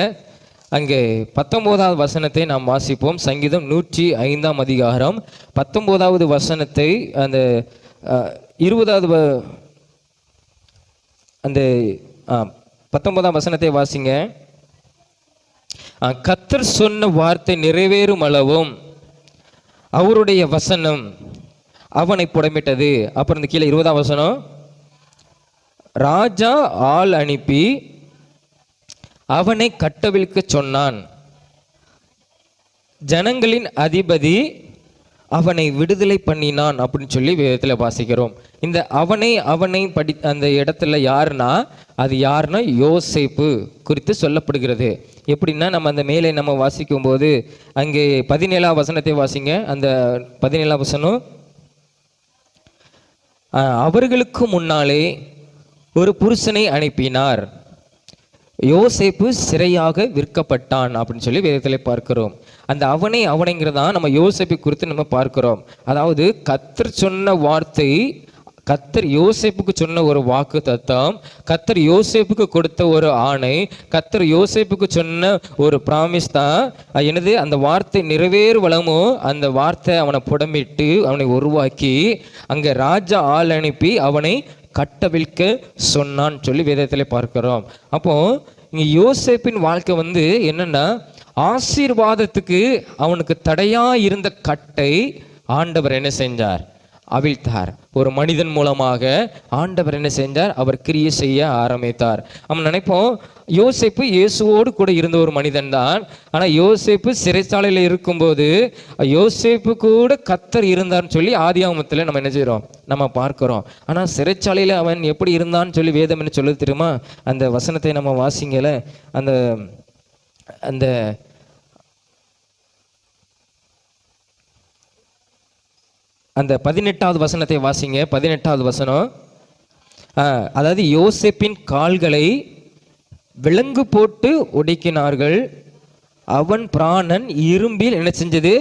அங்கே 19வது வசனத்தை நாம் வாசிப்போம். சங்கீதம் 105ஆம் அதிகாரம் 19வது வசனத்தை அந்த 20வது அந்த 19ஆம் வசனத்தை வாசிங்க. கர்த்தர் சொன்ன வார்த்தை நிறைவேறும் அளவும் அவருடைய வசனம் அவனை புடமிட்டது. அப்புறம் இந்த கீழே 20ஆம் வசனம், ராஜா ஆள் அனுப்பி அவனை கட்டவிழ்க்க சொன்னான், ஜனங்களின் அதிபதி அவனை விடுதலை பண்ணினான் அப்படின்னு சொல்லி வேதத்தில் வாசிக்கிறோம். இந்த அவனை அந்த இடத்துல யாருன்னா, அது யாருன்னா யோசேப்பு குறித்து சொல்லப்படுகிறது. எப்படின்னா, நம்ம அந்த மேலே நம்ம வாசிக்கும் போது அங்கே 17ஆம் வசனத்தை வாசிங்க. அந்த 17ஆம் வசனம், அவர்களுக்கு முன்னாலே ஒரு புருஷனை அனுப்பினார், யோசேப்பு சிறையாக விற்கப்பட்டான் அப்படின்னு சொல்லி வேதத்தில் பார்க்கிறோம். அந்த அவனைங்கிறதான் நம்ம யோசேப்பை குறித்து நம்ம பார்க்கிறோம். அதாவது கர்த்தர் சொன்ன வார்த்தை, கர்த்தர் யோசேப்புக்கு சொன்ன ஒரு வாக்கு தத்தம், கர்த்தர் யோசேப்புக்கு கொடுத்த ஒரு ஆணை, கர்த்தர் யோசேப்புக்கு சொன்ன ஒரு பிராமிஸ் தான் என்னது, அந்த வார்த்தை நிறைவேறு வளமோ அந்த வார்த்தை அவனை புடமிட்டு அவனை உருவாக்கி அங்கே ராஜா ஆள் அனுப்பி அவனை கட்டவிழ்க்க சொன்னான்னு சொல்லி வேதத்தில் பார்க்கிறோம். அப்போ இங்கே யோசேப்பின் வாழ்க்கை என்னன்னா, ஆசீர்வாதத்துக்கு அவனுக்கு தடையா இருந்த கட்டை ஆண்டவர் என்ன செஞ்சார், அவிழ்த்தார். ஒரு மனிதன் மூலமாக ஆண்டவர் என்ன செஞ்சார், அவர் கிரியை செய்ய ஆரம்பித்தார். நம்ம நினைப்போம் யோசேப்பு இயேசுவோடு கூட இருந்த ஒரு மனிதன் தான். ஆனால் யோசேப்பு சிறைச்சாலையில் இருக்கும்போது யோசேப்பு கூட கர்த்தர் இருந்தார்னு சொல்லி ஆதியாகமத்தில் நம்ம என்ன செய்கிறோம், நம்ம பார்க்கிறோம். ஆனால் சிறைச்சாலையில் அவன் எப்படி இருந்தான்னு சொல்லி வேதம் என்ன சொல்லுது தெரியுமா? அந்த வசனத்தை நம்ம வாசிங்கல, அந்த அந்த அந்த 18வது வசனத்தை வாசிங்க. 18வது வசனம், அதாவது யோசேப்பின் கால்களை விலங்கு போட்டு ஒடுக்கினார்கள், அவன் பிராணன் இரும்பில் என்ன செஞ்சது,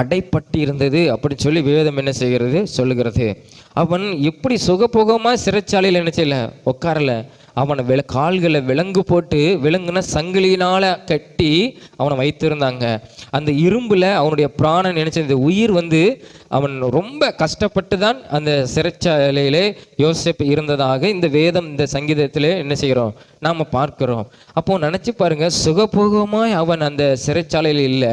அடைப்பட்டு இருந்தது அப்படின்னு சொல்லி வேதம் என்ன செய்கிறது, சொல்லுகிறது. அவன் எப்படி சுகபோகமாக சிறைச்சாலையில் என்ன செய்யல, உட்காரல. அவனை கால்களை விலங்கு போட்டு, விலங்குன சங்கிலினால் கட்டி அவனை வைத்திருந்தாங்க. அந்த இரும்பில் அவனுடைய பிராணன் நினைச்சது, உயிர் அவன் ரொம்ப கஷ்டப்பட்டு தான் அந்த சிறைச்சாலையிலே யோசேப்பு இருந்ததாக இந்த வேதம், இந்த சங்கீதத்திலே என்ன செய்கிறோம், நாம் பார்க்கிறோம். அப்போ நினச்சி பாருங்க, சுகபோகமாய் அவன் அந்த சிறைச்சாலையில் இல்லை,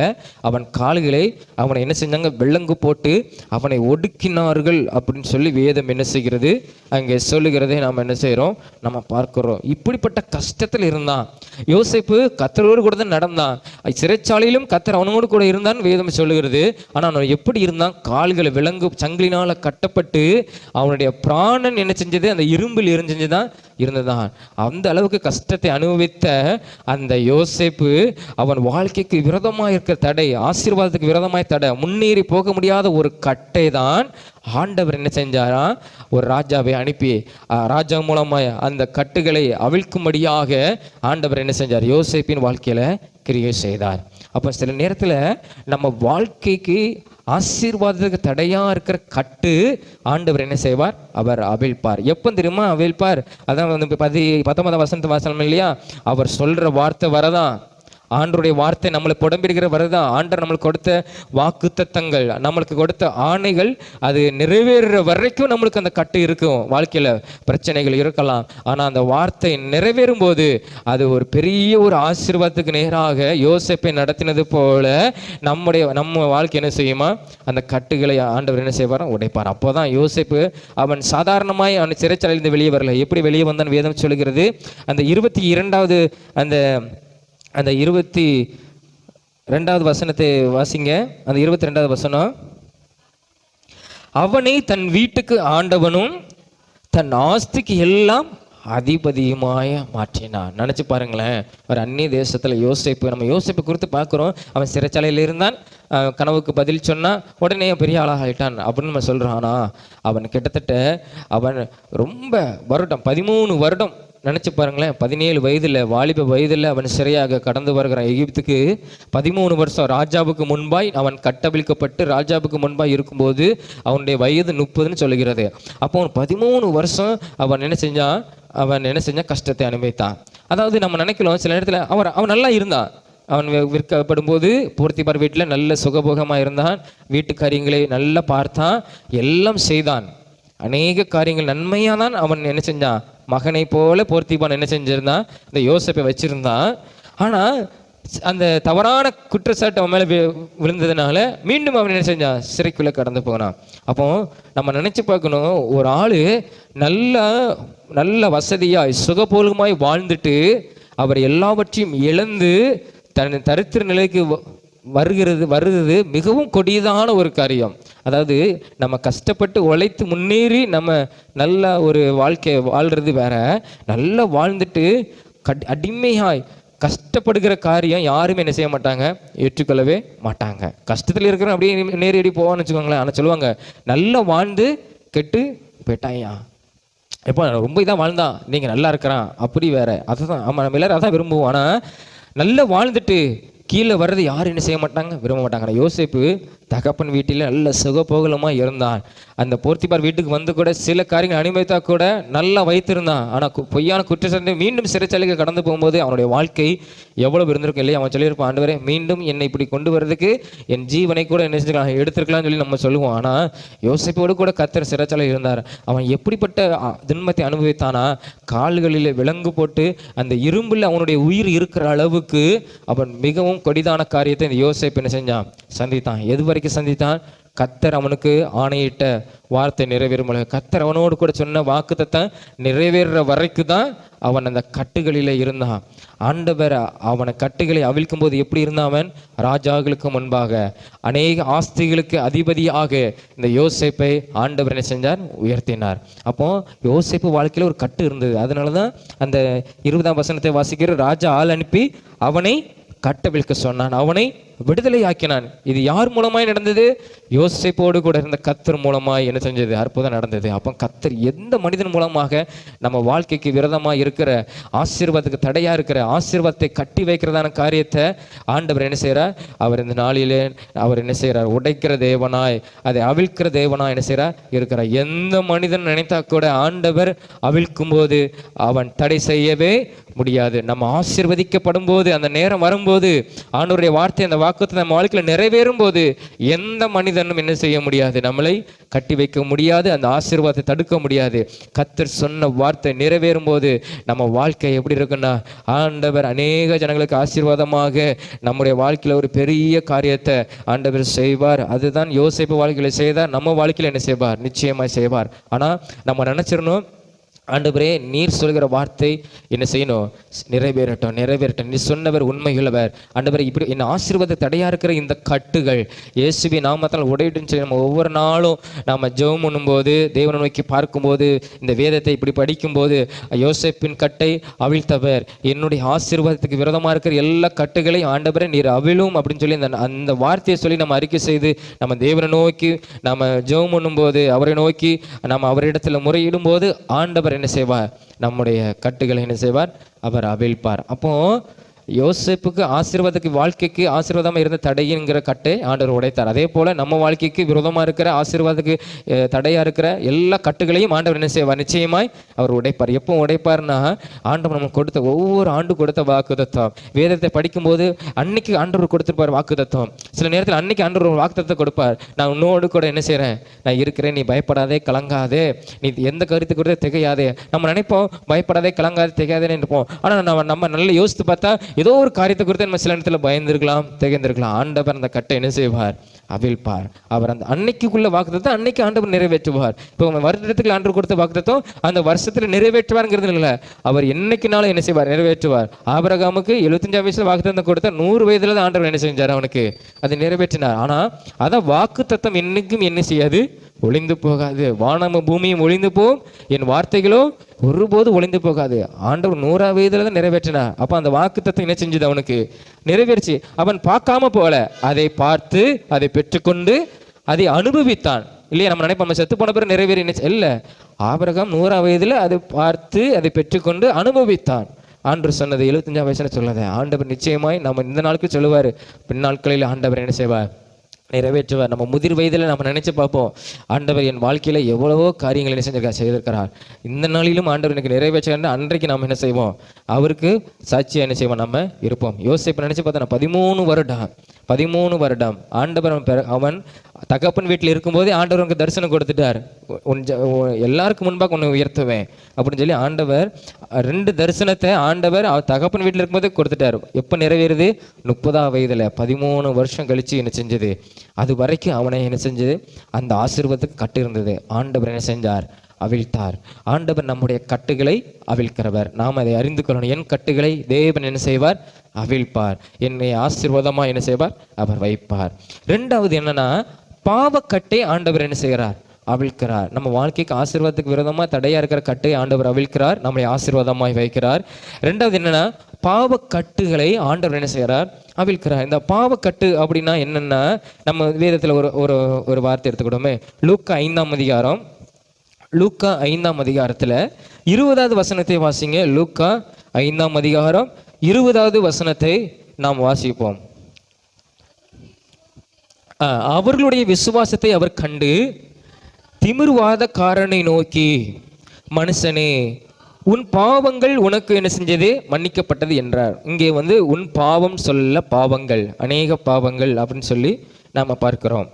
அவன் கால்களை அவனை என்ன செஞ்சாங்க, விலங்கு போட்டு அவனை ஒடுக்கினார்கள் அப்படின்னு சொல்லி வேதம் என்ன செய்கிறது, அங்கே சொல்லுகிறதை நாம் என்ன செய்கிறோம், நம்ம பார்க்கிறோம். இப்படிப்பட்ட கஷ்டத்தில் இருந்தான் யோசேப்பு. கர்த்தரோடு கூட தான் நடந்தான், சிறைச்சாலையிலும் கர்த்தர் அவனோடு கூட இருந்தான் வேதம் சொல்லுகிறது. ஆனால் அவன் எப்படி இருந்தான், கால்களை விலங்கு சங்கிலினால் கட்டப்பட்டு அவனுடைய பிராணன் என்ன செஞ்சது, அந்த இரும்பில் எரிஞ்சுதான் இருந்ததான். அந்த அளவுக்கு கஷ்டத்தை அனுபவித்த அந்த யோசேப்பு, அவன் வாழ்க்கைக்கு விரோதமாக இருக்கிற தடை, ஆசீர்வாதத்துக்கு விரோதமாய் தடை, முன்னேறி போக முடியாத ஒரு கட்டை தான் ஆண்டவர் என்ன செஞ்சாரா, ஒரு ராஜாவை அனுப்பி ராஜா மூலமாய் அந்த கட்டுகளை அவிழ்க்கும்படியாக ஆண்டவர் என்ன செஞ்சார், யோசேப்பின் வாழ்க்கையில கிரியை செய்தார். அப்போ சில நேரத்தில் நம்ம வாழ்க்கைக்கு ஆசீர்வாதத்துக்கு தடையாக இருக்கிற கட்டு ஆண்டவர் என்ன செய்வார், அவர் அவிழ்ப்பார். எப்போ தெரியுமா அவிழ்ப்பார்? அதான் 19ஆம் வசனத்தை வாசனம் இல்லையா, அவர் சொல்கிற வார்த்தை வரதான், ஆண்டருடைய வார்த்தை நம்மளுக்கு உடம்பிடுகிற வரதான். ஆண்டர் நம்மளுக்கு கொடுத்த வாக்குத்தத்தங்கள், நம்மளுக்கு கொடுத்த ஆணைகள், அது நிறைவேறுற வரைக்கும் நம்மளுக்கு அந்த கட்டு இருக்கும். வாழ்க்கையில் பிரச்சனைகள் இருக்கலாம், ஆனால் அந்த வார்த்தை நிறைவேறும் போது அது ஒரு பெரிய ஒரு ஆசீர்வாதத்துக்கு நேராக யோசேப்பை நடத்தினது போல நம்ம வாழ்க்கை என்ன செய்யுமா, அந்த கட்டுகளை ஆண்டவர் என்ன செய்வார், உடைப்பார். அப்போதான் யோசேப்பு அவன் சாதாரணமாய் அவன் சிறைச்சாலையிலிருந்து வெளியே வரல. எப்படி வெளியே வந்தான் வேதம் சொல்லுகிறது. அந்த 22வது அந்த 22வது வசனத்தை வாசிங்க. அந்த 22வது வசனம், அவனை தன் வீட்டுக்கு ஆண்டவனும் தன் ஆஸ்திக்கு எல்லாம் அதிபதியுமாய மாற்றினான். நினச்சி பாருங்களேன், ஒரு அந்நிய தேசத்தில் யோசேப்பு, நம்ம யோசேப்பு குறித்து பார்க்குறோம். அவன் சிறைச்சாலையில் இருந்தான், கனவுக்கு பதில் சொன்னால் உடனே பெரிய ஆளாக ஆகிட்டான் அப்படின்னு நம்ம சொல்கிறோம். ஆனால் அவன் கிட்டத்தட்ட அவன் ரொம்ப வருடம் 13 வருடம் நினச்சி பாருங்களேன், 17 வயதில் வாலிப வயதில் அவன் சிறையாக கடந்து வருகிறான் எகிப்துக்கு. 13 வருஷம் ராஜாவுக்கு முன்பாய் அவன் கட்டவிழ்க்கப்பட்டு ராஜாவுக்கு முன்பாய் இருக்கும்போது அவனுடைய வயது 30ன்னு சொல்லுகிறது. அப்போ அவன் 13 வருஷம் அவன் என்ன செஞ்சான், கஷ்டத்தை அனுபவித்தான். அதாவது நம்ம நினைக்கலாம் சில நேரத்தில் அவன் நல்லா இருந்தான். அவன் விற்கப்படும் போது போர்த்திபார் வீட்டில் நல்ல சுகபோகமாக இருந்தான், வீட்டு காரியங்களை நல்லா பார்த்தான், எல்லாம் செய்தான், அநேக காரியங்கள் நன்மையாக தான் அவன் என்ன செஞ்சான். மகனை போல போர்த்திபான் என்ன செஞ்சிருந்தான், இந்த யோசேப்பை வச்சிருந்தான். ஆனால் அந்த தவறான குற்றச்சாட்டு அவன் மேலே விழுந்ததுனால மீண்டும் அவன் என்ன செஞ்சான், சிறைக்குள்ளே கடந்து போனான். அப்போ நம்ம நினச்சி பார்க்கணும், ஒரு ஆள் நல்ல வசதியாய் சுகபோகமாய் வாழ்ந்துட்டு அவர் எல்லாவற்றையும் இழந்து தன் தரித்திர நிலைக்கு வருகிறது மிகவும் கொடியதான ஒரு காரியம். அதாவது நம்ம கஷ்டப்பட்டு உழைத்து முன்னேறி நம்ம நல்ல ஒரு வாழ்க்கையை வாழ்கிறது வேற, நல்லா வாழ்ந்துட்டு அடிமையாய் கஷ்டப்படுகிற காரியம் யாருமே என்ன செய்ய மாட்டாங்க, ஏற்றுக்கொள்ளவே மாட்டாங்க. கஷ்டத்தில் இருக்கிற அப்படியே நேரடி போவான்னு வச்சுக்கோங்களேன். ஆனால் சொல்லுவாங்க, நல்லா வாழ்ந்து கெட்டு போயிட்டாயா, எப்போ ரொம்ப இதாக வாழ்ந்தான், நீங்கள் நல்லா இருக்கிறான் அப்படி வேற. அதுதான் ஆமாம், நம்ம எல்லாரும் அதான் விரும்புவோம். ஆனால் நல்லா வாழ்ந்துட்டு கீழே வர்றது யாரும் என்ன செய்ய மாட்டாங்க, விரும்ப மாட்டாங்க. யோசேப்பு தகப்பன் வீட்டில் நல்ல சுகபோகலமாக இருந்தான். அந்த போர்த்திபார் வீட்டுக்கு வந்து கூட சில காரியங்கள் அனுமதித்தா கூட நல்லா வைத்திருந்தான். ஆனால் பொய்யான குற்றச்சாட்டு மீண்டும் சிறைச்சாலைக்கு கடந்து போகும்போது அவனுடைய வாழ்க்கை எவ்வளவு இருந்திருக்கும் இல்லையா. அவன் சொல்லியிருப்பான், ஆண்டவரே மீண்டும் என்னை இப்படி கொண்டு வர்றதுக்கு என் ஜீவனை கூட என்ன செஞ்சுக்கலாம், எடுத்துருக்கலாம்னு சொல்லி நம்ம சொல்லுவோம். ஆனால் யோசேப்போடு கூட கர்த்தர் சிறைச்சாலை இருந்தார். அவன் எப்படிப்பட்ட துன்பத்தை அனுபவித்தானா, கால்களில் விலங்கு போட்டு அந்த இரும்பில் அவனுடைய உயிர் இருக்கிற அளவுக்கு அவன் மிகவும் கொடிதான காரியத்தை இந்த யோசேப்பு என்ன செஞ்சான், சந்தித்தான். எது வரைக்கும் சந்தித்தான், கர்த்தர் அவனுக்கு ஆணையிட்ட வார்த்தை நிறைவேறும். கர்த்தர் அவனோடு கூட சொன்ன வாக்குத்தத்தை நிறைவேறுற வரைக்கும் தான் அவன் அந்த கட்டுகளில் இருந்தான். ஆண்டவர் அவனை கட்டுகளை அவிழ்க்கும் போது எப்படி இருந்தான், அவன் ராஜாக்களுக்கு முன்பாக அநேக ஆஸ்திகளுக்கு அதிபதியாக இந்த யோசேப்பை ஆண்டவர் என்ன செஞ்சார், உயர்த்தினார். அப்போ யோசேப்பு வாழ்க்கையில் ஒரு கட்டு இருந்தது. அதனால தான் அந்த 20ஆம் வசனத்தை வாசிக்கிற, ராஜா ஆள் அனுப்பி அவனை கட்டவிழ்க்க சொன்னான், அவனை விடுதலை ஆக்கினான். இது யார் மூலமாய் நடந்தது, யோசேப்போடு கூட இருந்த கர்த்தர் மூலமாய் என்ன செஞ்சது, அற்புதம் நடந்தது. அப்போ கர்த்தர் எந்த மனிதன் மூலமாக நம்ம வாழ்க்கைக்கு விரதமாக இருக்கிற, ஆசீர்வாதத்துக்கு தடையாக இருக்கிற, ஆசீர்வாதத்தை கட்டி வைக்கிறதான காரியத்தை ஆண்டவர் என்ன செய்கிறார், அவர் இந்த நாளிலே அவர் என்ன செய்கிறார், உடைக்கிற தேவனாய், அதை அவிழ்க்கிற தேவனாய் என்ன செய்கிறார் இருக்கிறார். எந்த மனிதன் நினைத்தா கூட ஆண்டவர் அவிழ்க்கும் போது அவன் தடை செய்யவே முடியாது. நம்ம ஆசீர்வதிக்கப்படும் போது, அந்த நேரம் வரும்போது, ஆண்டவருடைய வார்த்தை அந்த வாக்குத்தத்தம் நம்ம வாழ்க்கையில் நிறைவேறும் போது எந்த மனிதனும் என்ன செய்ய முடியாது, நம்மளை கட்டி வைக்க முடியாது, அந்த ஆசீர்வாதத்தை தடுக்க முடியாது. கர்த்தர் சொன்ன வார்த்தை நிறைவேறும் போது நம்ம வாழ்க்கை எப்படி இருக்குன்னா, ஆண்டவர் அநேக ஜனங்களுக்கு ஆசீர்வாதமாக நம்முடைய வாழ்க்கையில் ஒரு பெரிய காரியத்தை ஆண்டவர் செய்வார். அதுதான் யோசேப்பு வாழ்க்கையில் செய்தார், நம்ம வாழ்க்கையில் என்ன செய்வார், நிச்சயமாய் செய்வார். ஆனால் நம்ம நினைச்சிடணும், ஆண்டவரே நீர் சொல்கிற வார்த்தை என்ன செய்யணும், நிறைவேறட்டும், நீ சொன்னவர் உண்மையுள்ளவர். ஆண்டவரே இப்படி என்ன ஆசீர்வாத தடையாக இருக்கிற இந்த கட்டுகள் இயேசுவி நாமத்தால் உடையிட்டுன்னு சொல்லி நம்ம ஒவ்வொரு நாளும் நாம் ஜெபம் பண்ணும்போது, தேவனை நோக்கி பார்க்கும்போது, இந்த வேதத்தை இப்படி படிக்கும்போது, யோசேப்பின் கட்டை அவிழ்த்தவர், என்னுடைய ஆசீர்வாதத்துக்கு விரோதமாக இருக்கிற எல்லா கட்டுகளையும் ஆண்டவரே நீர் அவிழும் அப்படின்னு சொல்லி அந்த வார்த்தையை சொல்லி நம்ம அறிக்கை செய்து நம்ம தேவனை நோக்கி நம்ம ஜெபம் பண்ணும்போது, அவரை நோக்கி நம்ம அவரிடத்தில் முறையிடும் போது ஆண்டவர் என்ன செய்வார், நம்முடைய கட்டுகளை என்ன செய்வார், அவர் அவிழ்ப்பார். அப்போ யோசேப்புக்கு ஆசீர்வாதத்துக்கு வாழ்க்கைக்கு ஆசீர்வாதமாக இருந்த தடைங்கிற கட்டை ஆண்டவர் உடைத்தார். அதே போல் நம்ம வாழ்க்கைக்கு விரோதமாக இருக்கிற ஆசீர்வாதத்துக்கு தடையாக இருக்கிற எல்லா கட்டுகளையும் ஆண்டவர் என்ன செய்வார்? நிச்சயமாய் அவர் உடைப்பார். எப்போ உடைப்பார்னா, ஆண்டவர் நம்ம கொடுத்த ஒவ்வொரு ஆண்டு கொடுத்த வாக்குத்தத்தம். வேதத்தை படிக்கும்போது அன்னைக்கு ஆண்டவர் கொடுத்துருப்பார் வாக்குத்தத்தம். சில நேரத்தில் அன்னைக்கு ஆண்டவர் ஒரு வாக்குத்தத்தை கொடுப்பார். நான் உன்னோடு கூட என்ன செய்கிறேன், நான் இருக்கிறேன், நீ பயப்படாதே கலங்காதே, நீ எந்த கருத்து கொடுத்தே திகையாதே. நம்ம நினைப்போம் பயப்படாதே கலங்காதே திகையாதேன்னு இருப்போம். ஆனால் நம்ம நல்ல யோசித்து பார்த்தா ஏதோ ஒரு காரியத்தை குறித்து நம்ம சில நேரத்தில் பயந்துருக்கலாம், திகைந்திருக்கலாம். ஆண்டவர் அந்த கட்டை என்ன செய்வார்? அவிழ்ப்பார். அவர் அந்த அன்னைக்குள்ள வாக்குத்தத்தை அன்னைக்கு ஆண்டவர் நிறைவேற்றுவார். இப்போ வருடத்துக்கு ஆண்டவர் கொடுத்த வாக்குத்தத்தம் அந்த வருஷத்துல நிறைவேற்றுவாருங்கிறது இல்லை, அவர் என்னைக்குனாலும் என்ன செய்வார்? நிறைவேற்றுவார். ஆபிரகாமுக்கு 75 வயசுல வாக்குத்தத்தம் கொடுத்த 100 வயதுல தான் ஆண்டவர் என்ன செஞ்சார்? அவனுக்கு அதை நிறைவேற்றினார். ஆனா அதான் வாக்குத்தத்தம் என்னைக்கும் என்ன செய்யாது? ஒளிந்து போகாது. வானமும் பூமியும் ஒளிந்து போகும், என் வார்த்தைகளோ ஒருபோது ஒளிந்து போகாது. ஆண்டவர் 100 வயதுல தான் நிறைவேற்றினார். அப்ப அந்த வாக்குத்தத்தம் என்ன செஞ்சது? அவனுக்கு நிறைவேறிச்சு. அவன் பார்க்காம போல, அதை பார்த்து அதை பெற்றுக்கொண்டு அதை அனுபவித்தான். இல்லையா? நம்ம நினைப்போம் நம்ம செத்து போன பிறகு நிறைவேறி இல்லை. ஆபிரகாம் 100 வயதுல அதை பார்த்து அதை பெற்றுக்கொண்டு அனுபவித்தான். ஆண்டவர் சொன்னது 75 வயசுல சொன்னது ஆண்டவர் நிச்சயமாய் நம்ம இந்த நாளுக்கு சொல்லுவார். பின்னாட்களில் ஆண்டவர் என்ன செய்வார்? நிறைவேற்றுவார். நம்ம முதிர் வயதில் நம்ம நினைச்சு பார்ப்போம், ஆண்டவர் என் வாழ்க்கையில எவ்வளவோ காரியங்கள் என்ன செய்திருக்கிறார், இந்த நாளிலும் ஆண்டவர் எனக்கு நிறைவேற்ற. அன்றைக்கு நாம் என்ன செய்வோம்? அவருக்கு சாட்சியாக என்ன செய்வோம்? நம்ம இருப்போம். யோசேப்பு நினைச்சு பார்த்தா 13 வருடம் ஆண்டவர் அவன் தகப்பன் வீட்டில் இருக்கும்போதே ஆண்டவர் உனக்கு தரிசனம் கொடுத்துட்டார். எல்லாருக்கும் முன்பாக உன்னை உயர்த்துவேன் அப்படின்னு சொல்லி ஆண்டவர் 2 தரிசனத்தை ஆண்டவர் அவர் தகப்பன் வீட்டில் இருக்கும்போதே கொடுத்துட்டார். எப்போ நிறைவேறுது? 30 வயதுல 13 வருஷம் கழிச்சு என்ன செஞ்சது? அது வரைக்கும் அவனை என்ன செஞ்சது? அந்த ஆசீர்வாதத்துக்கு கட்டு இருந்தது. ஆண்டவர் என்ன செஞ்சார்? அவிழ்த்தார். ஆண்டவர் நம்முடைய கட்டுகளை அவிழ்க்கிறவர். நாம் அதை அறிந்து கொள்ளணும். என் கட்டுகளை தேவன் என்ன செய்வார்? அவிழ்ப்பார். என்னை ஆசீர்வாதமா என்ன செய்வார்? அவர் வைப்பார். 2வது என்னன்னா, பாவக்கட்டை ஆண்டவர் என்ன செய்கிறார்? அவிழ்க்கிறார். நம்ம வாழ்க்கைக்கு ஆசீர்வாதத்துக்கு விரோதமா தடையா இருக்கிற கட்டை ஆண்டவர் அவிழ்க்கிறார், நம்மளை ஆசீர்வாதமாய் வைக்கிறார். 2வது என்னன்னா, பாவக்கட்டுகளை ஆண்டவர் என்ன செய்கிறார்? அவிழ்க்கிறார். இந்த பாவக்கட்டு அப்படின்னா என்னன்னா, நம்ம வேதத்துல ஒரு வார்த்தை எடுத்துக்கிட்டோமே, லூக்கா 5ஆம் அதிகாரம். லூக்கா 5ஆம் அதிகாரத்துல 20வது வசனத்தை வாசிங்க. லூக்கா 5ஆம் அதிகாரம் 20வது வசனத்தை நாம் வாசிப்போம். அவர்களுடைய விசுவாசத்தை அவர் கண்டு திமிர்வாதக்காரனை நோக்கி, மனுஷனே, உன் பாவங்கள் உனக்கு என்ன செஞ்சது? மன்னிக்கப்பட்டது என்றார். இங்கே உன் பாவம் சொல்ல பாவங்கள், அநேக பாவங்கள் அப்படின்னு சொல்லி நாம பார்க்கிறோம்.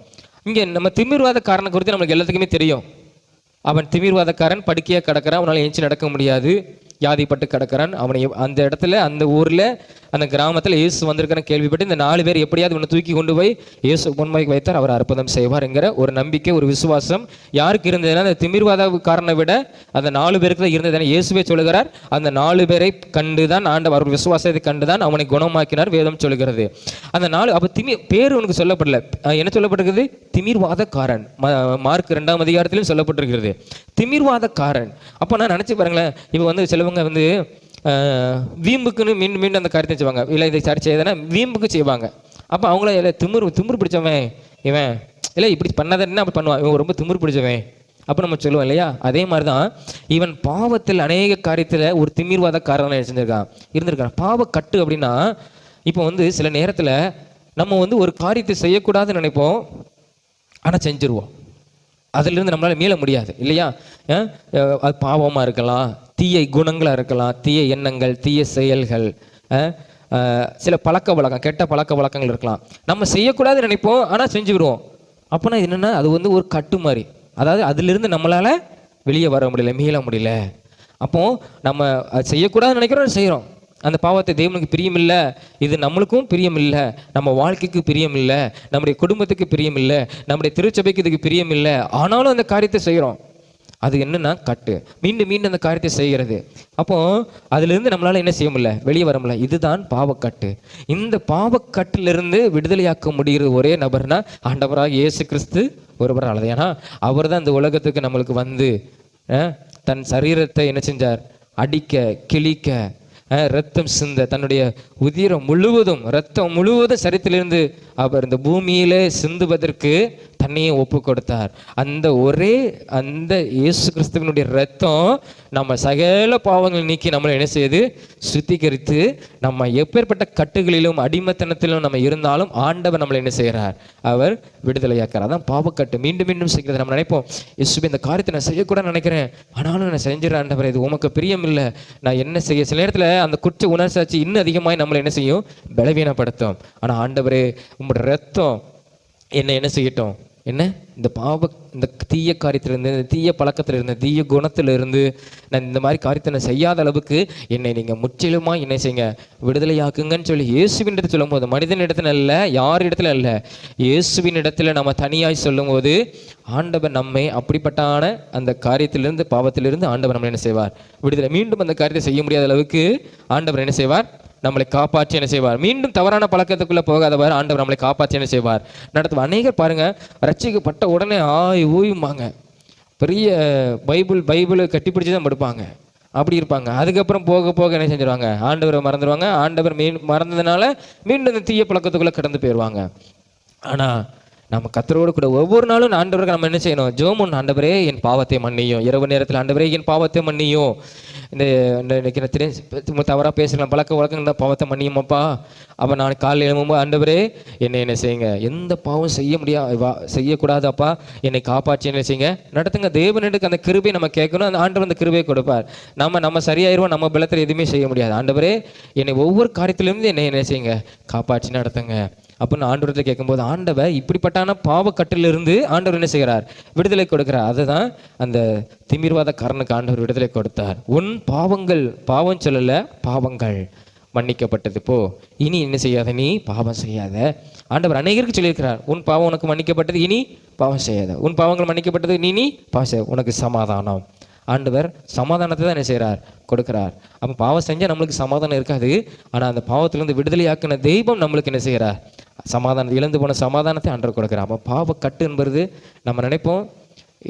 இங்கே நம்ம திமிர்வாதக்காரனை குறித்து நம்மளுக்கு எல்லாத்துக்குமே தெரியும். அவன் திமிர்வாதக்காரன், படுக்கையாக கிடக்கிறான், அவனால் எழுச்சி நடக்க முடியாது, வியாதிப்பட்டு கிடக்கிறான். அவனை அந்த இடத்துல, அந்த ஊரில், அந்த கிராமத்தில் இயேசு வந்திருக்கிற கேள்விப்பட்டு இந்த 4 பேர் எப்படியாவது இவனை தூக்கி கொண்டு போய் இயேசு முன்பாக வைத்தார், அவர் அற்புதம் செய்வார் என்கிற ஒரு நம்பிக்கை, ஒரு விசுவாசம் யாருக்கு இருந்ததுன்னா, அந்த திமிர்வாதக்காரனை விட அந்த 4 பேருக்கு தான் இருந்தது. இயேசுவே சொல்லுகிறார், அந்த 4 பேரை கண்டுதான் ஆண்டவர், அவர் விசுவாசத்தை கண்டுதான் அவனை குணமாக்கினார் வேதம் சொல்லுகிறது. அந்த 4 அப்போ பேர் உனக்கு சொல்லப்படல. என்ன சொல்லப்பட்டிருக்குது? திமிர்வாதக்காரன். மார்க் 2ஆம் அதிகாரத்திலும் சொல்லப்பட்டிருக்கிறது திமிர்வாதக்காரன். அப்போ நான் நினச்சி பாருங்களேன், இப்போ சிலவங்க வீம்புக்குன்னு மீண்டும் அந்த காரியத்தை செய்வாங்க. இல்லை இதை சரி செய்யறதுன்னா வீம்புக்கு செய்வாங்க. அப்போ அவங்கள இல்லை திமிர் பிடிச்சவன் இவன், இல்லை இப்படி பண்ணாதன்னா அப்படி பண்ணுவான், இவன் ரொம்ப திமிர் பிடிச்சவன் அப்போ நம்ம சொல்லுவோம் இல்லையா? அதே மாதிரி தான் இவன் பாவத்தில் அநேக காரியத்தில் ஒரு திமிர்வாதக்காரன் இருந்திருக்கான். பாவக்கட்டு அப்படின்னா இப்போ சில நேரத்தில் நம்ம ஒரு காரியத்தை செய்யக்கூடாதுன்னு நினைப்போம், ஆனால் செஞ்சுருவோம். அதிலிருந்து நம்மளால் மீள முடியாது இல்லையா? அது பாவமாக இருக்கலாம், தீய குணங்களாக இருக்கலாம், தீய எண்ணங்கள், தீய செயல்கள், சில பழக்க வழக்கம், கெட்ட பழக்க வழக்கங்கள் இருக்கலாம். நம்ம செய்யக்கூடாதுன்னு நினைப்போம், ஆனால் செஞ்சு விடுவோம். அப்போனா என்னென்னா அது ஒரு கட்டு மாதிரி. அதாவது அதிலிருந்து நம்மளால் வெளியே வர முடியல, மீள முடியல. அப்போது நம்ம அது செய்யக்கூடாதுன்னு நினைக்கிறோம், செய்கிறோம். அந்த பாவத்தை தேவனுக்கு பிரியமில்லை, இது நம்மளுக்கும் பிரியமில்லை, நம்ம வாழ்க்கைக்கு பிரியமில்லை, நம்முடைய குடும்பத்துக்கு பிரியமில்லை, நம்முடைய திருச்சபைக்கு இதுக்கு பிரியமில்லை. ஆனாலும் அந்த காரியத்தை செய்கிறோம். அது என்னன்னா கட்டு. மீண்டும் மீண்டும் அந்த காரியத்தை செய்கிறது. அப்போ அதிலிருந்து நம்மளால என்ன செய்ய முடியல, வெளியே வர முடியல. இதுதான் பாவக்கட்டு. இந்த பாவக்கட்டிலிருந்து விடுதலையாக்க முடிகிறது ஒரே நபர்னா ஆண்டவராக இயேசு கிறிஸ்து ஒருவரால். ஏன்னா அவர் தான் இந்த உலகத்துக்கு நம்மளுக்கு தன் சரீரத்தை என்ன செஞ்சார்? அடிக்க, கிழிக்க, ரத்தம் சிந்த, தன்னுடைய உதிரம் முழுவதும், ரத்தம் முழுவதும் சரீரத்திலிருந்து அவர் இந்த பூமியிலே சிந்துவதற்கு தன்னையே ஒப்பு கொடுத்தார். அந்த இயேசு கிறிஸ்துவினுடைய ரத்தம் நம்ம சகல பாவங்களை நீக்கி நம்மளை என்ன செய்யுது? சுத்திகரித்து நம்ம எப்பேற்பட்ட கட்டுகளிலும் அடிமத்தனத்திலும் நம்ம இருந்தாலும் ஆண்டவர் நம்மளை என்ன செய்கிறார்? அவர் விடுதலையாக்கிறார். அதான் பாவக்கட்டு. மீண்டும் மீண்டும் செய்கிறது. நம்ம நினைப்போம், இயேசுவே இந்த காரியத்தை நான் செய்யக்கூட நினைக்கிறேன், ஆனாலும் நான் செஞ்சிடறேன் ஆண்டவர், இது உமக்கு பிரியம் இல்லை, நான் என்ன செய்ய? சில நேரத்தில் அந்த குற்ற உணர்ச்சி இன்னும் அதிகமாக நம்மளை என்ன செய்யும்? பலவீனப்படுத்தும். ஆனால் ஆண்டவரே உங்களோட ரத்தம் என்ன செய்யட்டும்? என்ன இந்த தீய காரியத்திலிருந்து, இந்த தீய பழக்கத்திலிருந்து, தீய குணத்திலிருந்து நான் இந்த மாதிரி காரியத்தை நான் செய்யாத அளவுக்கு என்னை நீங்கள் முற்றிலுமாக என்ன செய்யுங்க? விடுதலையாக்குங்கன்னு சொல்லி இயேசுவின் இடத்துல சொல்லும் போது, மனிதன் இடத்துல அல்ல, யார் இடத்துல அல்ல, இயேசுவின் இடத்துல நம்ம தனியாய் சொல்லும் போது ஆண்டவர் நம்மை அப்படிப்பட்டான அந்த காரியத்திலிருந்து, பாவத்திலிருந்து ஆண்டவர் நம்மளை என்ன செய்வார்? விடுதலை. மீண்டும் அந்த காரியத்தை செய்ய முடியாத அளவுக்கு ஆண்டவர் என்ன செய்வார்? நம்மளை காப்பாற்றி என்ன செய்வார்? மீண்டும் தவறான பழக்கத்துக்குள்ளே போகாதவர் ஆண்டவர் நம்மளை காப்பாற்றி என்ன செய்வார்? நடத்துவார். அநேகர் பாருங்க, ரட்சிக்கப்பட்ட உடனே ஊயுமாங்க, பெரிய பைபிளை கட்டிப்பிடிச்சு தான் படுப்பாங்க, அப்படி இருப்பாங்க. அதுக்கப்புறம் போக போக என்ன செஞ்சிருவாங்க? ஆண்டவரை மறந்துடுவாங்க. ஆண்டவர் மறந்ததுனால மீண்டும் இந்த தீய பழக்கத்துக்குள்ளே கடந்து போயிடுவாங்க. ஆனால் நம்ம கர்த்தரோடு கூட ஒவ்வொரு நாளும் ஆண்டவருக்கு நம்ம என்ன செய்யணும்? ஜெபம். ஆண்டவரே என் பாவத்தை மன்னியும். இரவு நேரத்தில் ஆண்டவரே என் பாவத்தை மன்னியும். இந்த தவறாக பேசுகிறேன், பழக்க வழக்கம் இந்த பாவத்தை மன்னியுமாப்பா. அப்போ நான் காலையில் எழும்பும்போது ஆண்டவரே என்ன செய்யுங்க? எந்த பாவம் செய்யக்கூடாதாப்பா, என்னை காப்பாற்றி என்ன செய்யுங்க? நடத்துங்க. தேவனுக்கு அந்த கிருபை நம்ம கேட்கணும். அந்த ஆண்டவர் அந்த கிருபையை கொடுப்பார். நம்ம சரியாயிருவோம். நம்ம பலத்தில் எதுவுமே செய்ய முடியாது. ஆண்டவரே என்னை ஒவ்வொரு காரியத்திலிருந்து என்ன செய்யுங்க? காப்பாற்றி நடத்துங்க அப்படின்னு ஆண்டவரத்தில் கேட்கும்போது ஆண்டவர் இப்படிப்பட்டான பாவக்கட்டிலிருந்து ஆண்டவர் என்ன செய்கிறார்? விடுதலை கொடுக்கிறார். அதுதான் அந்த திமிர்வாதக்காரனுக்கு ஆண்டவர் விடுதலை கொடுத்தார். உன் பாவங்கள், பாவம் சொல்லல, பாவங்கள் மன்னிக்கப்பட்டது, போ, இனி என்ன செய்யாத, நீ பாவம் செய்யாத. ஆண்டவர் அநேகருக்கு சொல்லியிருக்கிறார், உன் பாவம் உனக்கு மன்னிக்கப்பட்டது, இனி பாவம் செய்யாத. உன் பாவங்கள் மன்னிக்கப்பட்டது, நீ பாவம் செய்ய, உனக்கு சமாதானம். ஆண்டவர் சமாதானத்தை தான் என்ன செய்கிறார்? கொடுக்கிறார். அப்போ பாவம் செஞ்சால் நம்மளுக்கு சமாதானம் இருக்காது. ஆனால் அந்த பாவத்திலிருந்து விடுதலையாக்கின தெய்வம் நம்மளுக்கு என்ன செய்கிறார்? சமாதானம், இழந்து போன சமாதானத்தை ஆண்டவர் கொடுக்கிறார். அப்போ பாவக்கட்டு என்பது நம்ம நினைப்போம்,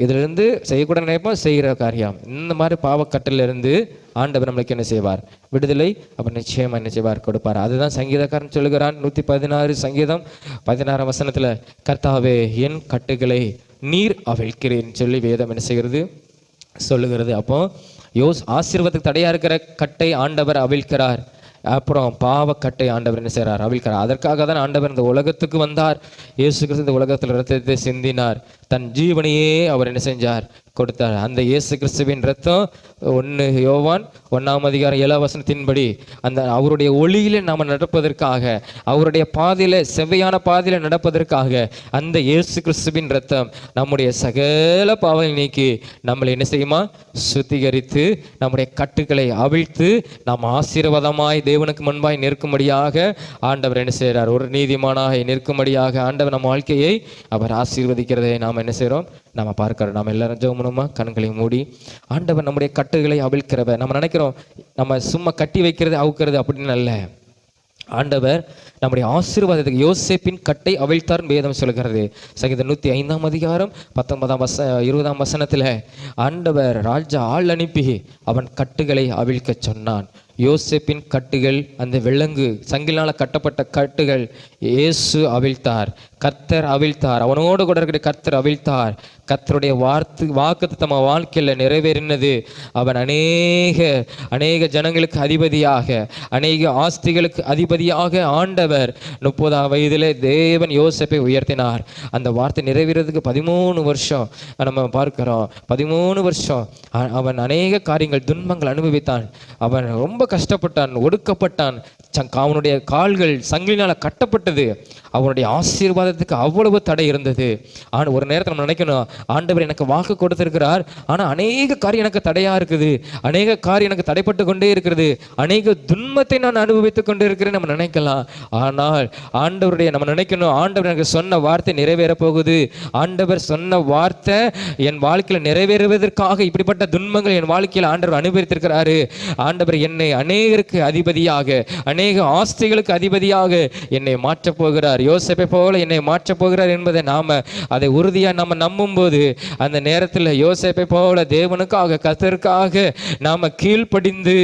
இதிலிருந்து செய்யக்கூட நினைப்போம், செய்கிற காரியம். இந்த மாதிரி பாவக்கட்டிலிருந்து ஆண்டவர் நம்மளுக்கு என்ன செய்வார்? விடுதலை. அப்போ நிச்சயமாக என்ன செய்வார்? கொடுப்பார். அதுதான் சங்கீதக்காரன் சொல்லுகிறான், 116 சங்கீதம் 16 வசனத்தில், கர்த்தாவே என் கட்டுகளை நீர் அவிழ்க்கிறேன் சொல்லி வேதம் என்ன செய்கிறது? சொல்லுகிறது. அப்போ ஆசீர்வாதத்துக்கு தடையா இருக்கிற கட்டை ஆண்டவர் அவிழ்க்கிறார். அப்புறம் பாவக்கட்டை ஆண்டவர் என்ன செய்கிறார்? அவிழ்க்கிறார். அதற்காக தான் ஆண்டவர் இந்த உலகத்துக்கு வந்தார். இயேசு கிறிஸ்து இந்த உலகத்தில் இரத்தத்தை சிந்தினார். தன் ஜீவனையே அவர் என்ன செஞ்சார்? கொடுத்தார். அந்த இயேசு கிறிஸ்துவின் ரத்தம் 1 யோவான் 1:7 அந்த அவருடைய ஒளியில நாம் நடப்பதற்காக, அவருடைய பாதையில, செவ்வையான பாதையில நடப்பதற்காக அந்த இயேசு கிறிஸ்துவின் ரத்தம் நம்முடைய சகல பாவங்களை நீக்கி நம்மளை என்ன செய்யுமா? சுத்திகரித்து நம்முடைய கட்டுக்களை அவிழ்த்து நாம் ஆசீர்வாதமாய் தேவனுக்கு முன்பாய் நிற்கும்படியாக ஆண்டவர் என்ன செய்கிறார்? ஒரு நீதிமானாக நிற்கும்படியாக ஆண்டவர் நம்ம வாழ்க்கையை அவர் ஆசீர்வதிக்கிறதை நாம் என்ன செய்கிறோம்? நம்ம பார்க்கிறோம். நம்ம எல்லாரும் ஜெபமுமா கண்களை மூடி, ஆண்டவர் நம்முடைய கட்டுகளை அவிழ்க்கிறவர். நம்ம நினைக்கிறோம் நம்ம சும்மா கட்டி வைக்கிறது அவுக்கிறது அப்படின்னு அல்ல. ஆண்டவர் நம்முடைய ஆசீர்வாதத்துக்கு யோசேப்பின் கட்டை அவிழ்த்தார் வேதம் சொல்கிறது. சங்கீதம் 105 19 வசனத்தில் ஆண்டவர் ராஜா ஆள் அனுப்பி அவன் கட்டுகளை அவிழ்க்க சொன்னான். யோசேப்பின் கட்டுகள், அந்த விலங்கு சங்கிலால் கட்டப்பட்ட கட்டுகள் இயேசு அவிழ்த்தார். கர்த்தர் அவிழ்த்தார். அவனோடு கூட இருக்கிற கர்த்தர் அவிழ்த்தார். கர்த்தருடைய வாக்கு நம்ம வாழ்க்கையில் நிறைவேறினது. அவன் அநேக ஜனங்களுக்கு அதிபதியாக, அநேக ஆஸ்திகளுக்கு அதிபதியாக ஆண்டவர் 30 வயதிலே தேவன் யோசேப்பை உயர்த்தினார். அந்த வார்த்தை நிறைவேறதுக்கு 13 வருஷம் நம்ம பார்க்கிறோம். 13 வருஷம் அவன் அநேக காரியங்கள், துன்பங்கள் அனுபவித்தான். அவன் ரொம்ப கஷ்டப்பட்டான், ஒடுக்கப்பட்டான். அவனுடைய கால்கள் சங்கிலினால் கட்டப்பட்டது. அவனுடைய ஆசீர்வாதத்துக்கு அவ்வளவு தடை இருந்தது. ஆனால் ஒரு நேரத்தில் நம்ம நினைக்கணும், ஆண்டவர் எனக்கு வாக்கு கொடுத்திருக்கிறார், ஆனால் அநேக காரியம் எனக்கு தடையா இருக்குது, அநேக காரியம் எனக்கு தடைப்பட்டு கொண்டே இருக்கிறது, அநேக துன்பத்தை நான் அனுபவித்துக் கொண்டே இருக்கிறேன் நம்ம நினைக்கலாம். ஆனால் ஆண்டவருடைய நம்ம நினைக்கணும், ஆண்டவர் எனக்கு சொன்ன வார்த்தை நிறைவேற போகுது. ஆண்டவர் சொன்ன வார்த்தை என் வாழ்க்கையில் நிறைவேறுவதற்காக இப்படிப்பட்ட துன்பங்கள் என் வாழ்க்கையில் ஆண்டவர் அனுபவித்திருக்கிறாரு. ஆண்டவர் என்னை அநேகருக்கு அதிபதியாக, அநேக ஆஸ்திகளுக்கு அதிபதியாக என்னை மாற்றப் போகிறார். போகிறார், யோசேப்பை போல என்னை மாற்றப் போகிறார் என்பதை நாம் அதை உறுதியாக நம்ம நம்பும் போது அந்த நேரத்தில் யோசேப்பை போல தேவனுக்காக கர்த்தருக்காக நாம் கீழ்ப்படிந்து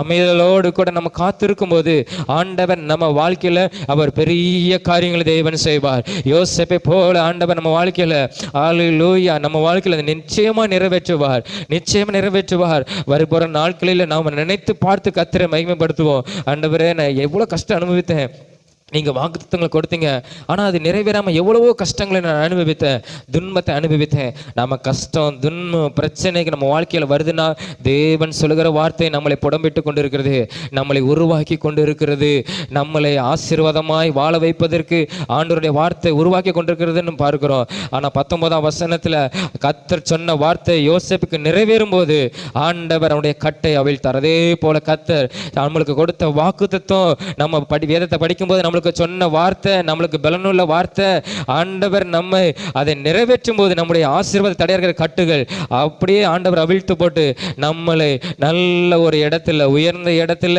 அமைதலோடு கூட நம்ம காத்திருக்கும் போது ஆண்டவர் நம்ம வாழ்க்கையில் அவர் பெரிய காரியங்களை தேவன் செய்வார். யோசேப்பை போல ஆண்டவர் நம்ம வாழ்க்கையில் அல்லேலூயா நம்ம வாழ்க்கையில் நிச்சயமாக நிறைவேற்றுவார், நிச்சயமாக நிறைவேற்றுவார். வருகிற நாட்களில் நாம் நினைத்து பார்த்து கர்த்தரை மகிமைப்படுத்துவோம். ஆண்டவரே, நான் எவ்வளோ கஷ்டம் அனுபவித்தேன், நீங்கள் வாக்குத்தத்தங்களை கொடுத்தீங்க, ஆனால் அது நிறைவேறாமல் எவ்வளவோ கஷ்டங்களை நான் அனுபவித்தேன், துன்பத்தை அனுபவித்தேன். நம்ம கஷ்டம் துன்பம் பிரச்சனைக்கு நம்ம வாழ்க்கையில் வருதுன்னா தேவன் சொல்லுகிற வார்த்தை நம்மளை புடம்பிட்டு கொண்டு இருக்கிறது, நம்மளை உருவாக்கி கொண்டு இருக்கிறது, நம்மளை ஆசீர்வாதமாய் வாழ வைப்பதற்கு ஆண்டவருடைய வார்த்தை உருவாக்கி கொண்டிருக்கிறதுன்னு பார்க்கிறோம். ஆனால் 19ஆம் வசனத்தில் கர்த்தர் சொன்ன வார்த்தை யோசேப்புக்கு நிறைவேறும் போது ஆண்டவர் அவனுடைய கட்டை அவிழ்த்தார். அதே போல கர்த்தர் நம்மளுக்கு கொடுத்த வாக்குத்தத்தம் நம்ம வேதத்தை படிக்கும்போது நம்மளுக்கு சொன்ன வார்த்தை நம்மளுக்கு பலனுள்ள வார்த்தை ஆண்டவர் நம்மை அதை நிறைவேற்றும் போது நம்முடைய ஆசீர்வாத தடையாகிற கட்டுகள் அப்படியே ஆண்டவர் அவிழ்த்து போட்டு நம்மளை நல்ல ஒரு இடத்துல உயர்ந்த இடத்துல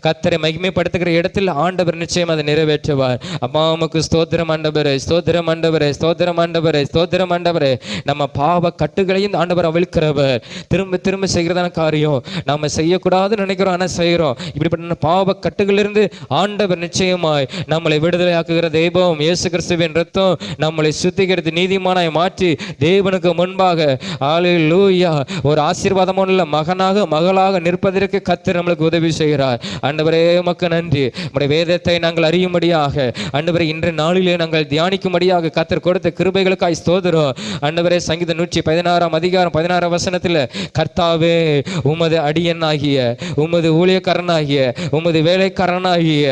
கர்த்தரை மகிமைப்படுத்துகிற இடத்துல ஆண்டவர் நிச்சயம் அதை நிறைவேற்றுவார். அப்பா உமக்கு ஸ்தோத்திரம் ஆண்டவரே, ஸ்தோத்திரம் ஆண்டவரே, ஸ்தோத்திரம் ஆண்டவரே, ஸ்தோத்திரம் ஆண்டவரே. நம்ம பாவ கட்டுகளையும் ஆண்டவர் அவிழ்க்கிறவர். திரும்ப திரும்ப செய்கிறதான காரியம் நம்ம செய்யக்கூடாதுன்னு நினைக்கிறோம், ஆனால் செய்கிறோம். இப்படிப்பட்ட பாவ கட்டுகளிலிருந்து ஆண்டவர் நிச்சயமாய் நம்மளை விடுதலையாக்குகிற தெய்வம் இயேசு கிறிஸ்துவின் ரத்தம் நம்மளை சுத்திகரித்து நீதிமானாய் மாற்றி தேவனுக்கு முன்பாக அல்லேலூயா ஒரு ஆசீர்வாதமுள்ள மகனாக மகளாக நிற்பதற்கு கர்த்தர் நம்மளுக்கு உதவி செய்கிறார். ஆண்டவரே உமக்கு நன்றி. நம்முடைய வேதத்தை நாங்கள் அறியும்படியாக ஆண்டவரே இன்று நாளிலே நாங்கள் தியானிக்கும்படியாக கர்த்தர் கொடுத்த கிருபைகளுக்காய் ஸ்தோத்திரம். ஆண்டவரே சங்கீதம் 116ஆம் அதிகாரம் 16ஆம் வசனத்தில் கர்த்தாவே உமது அடியனாகிய உமது ஊழியக்காரனாகிய உமது வேலைக்காரனாகிய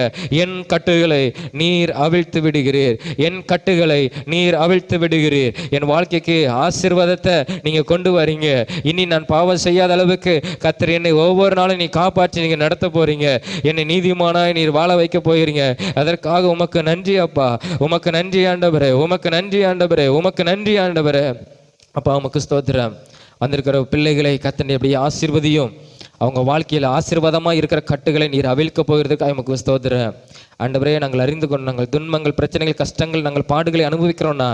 என் கட்டுகளை நீர் அவிழ்த்து விடுகிறீர், என் கட்டுகளை நீர் அவிழ்த்து விடுகிறீர். என் வாழ்க்கைக்கு ஆசீர்வாதத்தை நீங்க கொண்டு வரீங்க. இனி நான் பாவம் செய்யாத அளவுக்கு கர்த்தர் என்னை ஒவ்வொரு நாளும் நீ காப்பாற்றி நீங்க நடத்த போறீங்க, என்னை நீதிமானாய் நீர் வாழ வைக்க போகிறீங்க. அதற்காக உமக்கு நன்றி அப்பா, உமக்கு நன்றி ஆண்டவரே, உமக்கு நன்றி ஆண்டவரே, உமக்கு நன்றி ஆண்டவரே. அப்பா உமக்கு ஸ்தோத்திரம். வந்திருக்கிற பிள்ளைகளை கர்த்தர் எப்படி ஆசீர்வதியும், அவங்க வாழ்க்கையில் ஆசீர்வாதமாக இருக்கிற கட்டுகளை நீர் அவிழ்க்க போகிறதுக்காக உமக்கு ஸ்தோத்திரம். ஆண்டவரே, நாங்கள் அறிந்து கொண்டு நாங்கள் துன்பங்கள் பிரச்சனைகள் கஷ்டங்கள் நாங்கள் பாடுகளை அனுபவிக்கிறோன்னா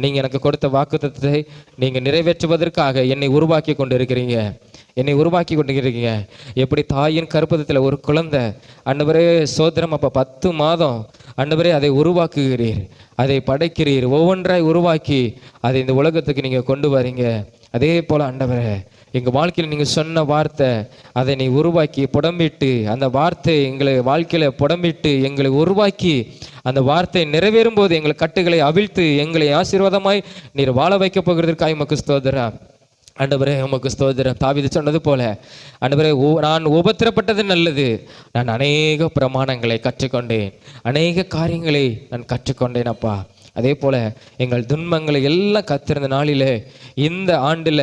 நீங்கள் எனக்கு கொடுத்த வாக்குத்தத்தத்தை நீங்கள் நிறைவேற்றுவதற்காக என்னை உருவாக்கி கொண்டு இருக்கிறீங்க, என்னை உருவாக்கி கொண்டு இருக்கீங்க. எப்படி தாயின் கற்பத்தில் ஒரு குழந்தை ஆண்டவரே சோதரம் அப்போ 10 மாதம் ஆண்டவரே அதை உருவாக்குகிறீர், அதை படைக்கிறீர், ஒவ்வொன்றாய் உருவாக்கி அதை இந்த உலகத்துக்கு நீங்கள் கொண்டு வரீங்க. அதே போல் ஆண்டவரே எங்கள் வாழ்க்கையில் நீங்கள் சொன்ன வார்த்தை அதை நீ உருவாக்கி புடம்பிட்டு அந்த வார்த்தை எங்களை வாழ்க்கையில் புடம்பிட்டு எங்களை உருவாக்கி அந்த வார்த்தை நிறைவேறும் போது எங்களை கட்டுகளை அவிழ்த்து எங்களை ஆசீர்வாதமாய் நீர் வாழ வைக்க போகிறதற்காக உமக்கு ஸ்தோத்திரம். ஆண்டவரே உமக்கு ஸ்தோத்திரம். தாவீது சொன்னது போல ஆண்டவரே நான் உபத்திரப்பட்டது நல்லது, நான் அநேக பிரமாணங்களை கற்றுக்கொண்டேன், அநேக காரியங்களை நான் கற்றுக்கொண்டேன் அப்பா. அதே போல் எங்கள் துன்பங்களை எல்லாம் கத்திருந்த நாளிலே இந்த ஆண்டில்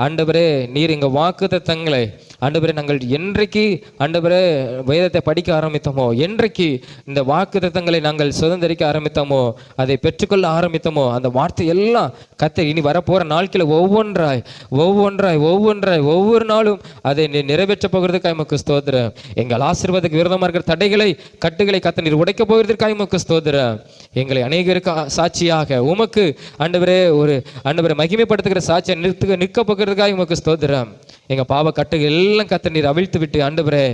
ஆண்டவரே நீர் எங்கள் வாக்குத்தத்தங்களை ஆண்டவரே நாங்கள் என்றைக்கு ஆண்டவரே வேதத்தை படிக்க ஆரம்பித்தோமோ, என்றைக்கு இந்த வாக்குத்தத்தங்களை நாங்கள் சுதந்திரிக்க ஆரம்பித்தோமோ, அதை பெற்றுக்கொள்ள ஆரம்பித்தோமோ, அந்த வார்த்தை எல்லாம் கர்த்தர் இனி வரப்போகிற நாட்களில் ஒவ்வொன்றாய் ஒவ்வொன்றாய் ஒவ்வொன்றாய் ஒவ்வொரு நாளும் அதை நிறைவேற்ற போகிறதுக்காக உமக்கு ஸ்தோத்திரம். எங்கள் ஆசீர்வாதத்துக்கு விரோதமாக இருக்கிற தடைகளை கட்டுகளை கர்த்தர் நீர் உடைக்க போகிறதுக்காக உமக்கு ஸ்தோத்திரம். எங்களை அநேகருக்கு சாட்சியாக உமக்கு ஆண்டவரே ஒரு ஆண்டவரை மகிமைப்படுத்துகிற சாட்சியை நிற்க போகிறதுக்காக உமக்கு ஸ்தோத்திரம். எங்கள் பாவ கட்டுகள் எல்லாம் கர்த்தர் நீர் அவிழ்த்து விட்டு ஆண்டவரே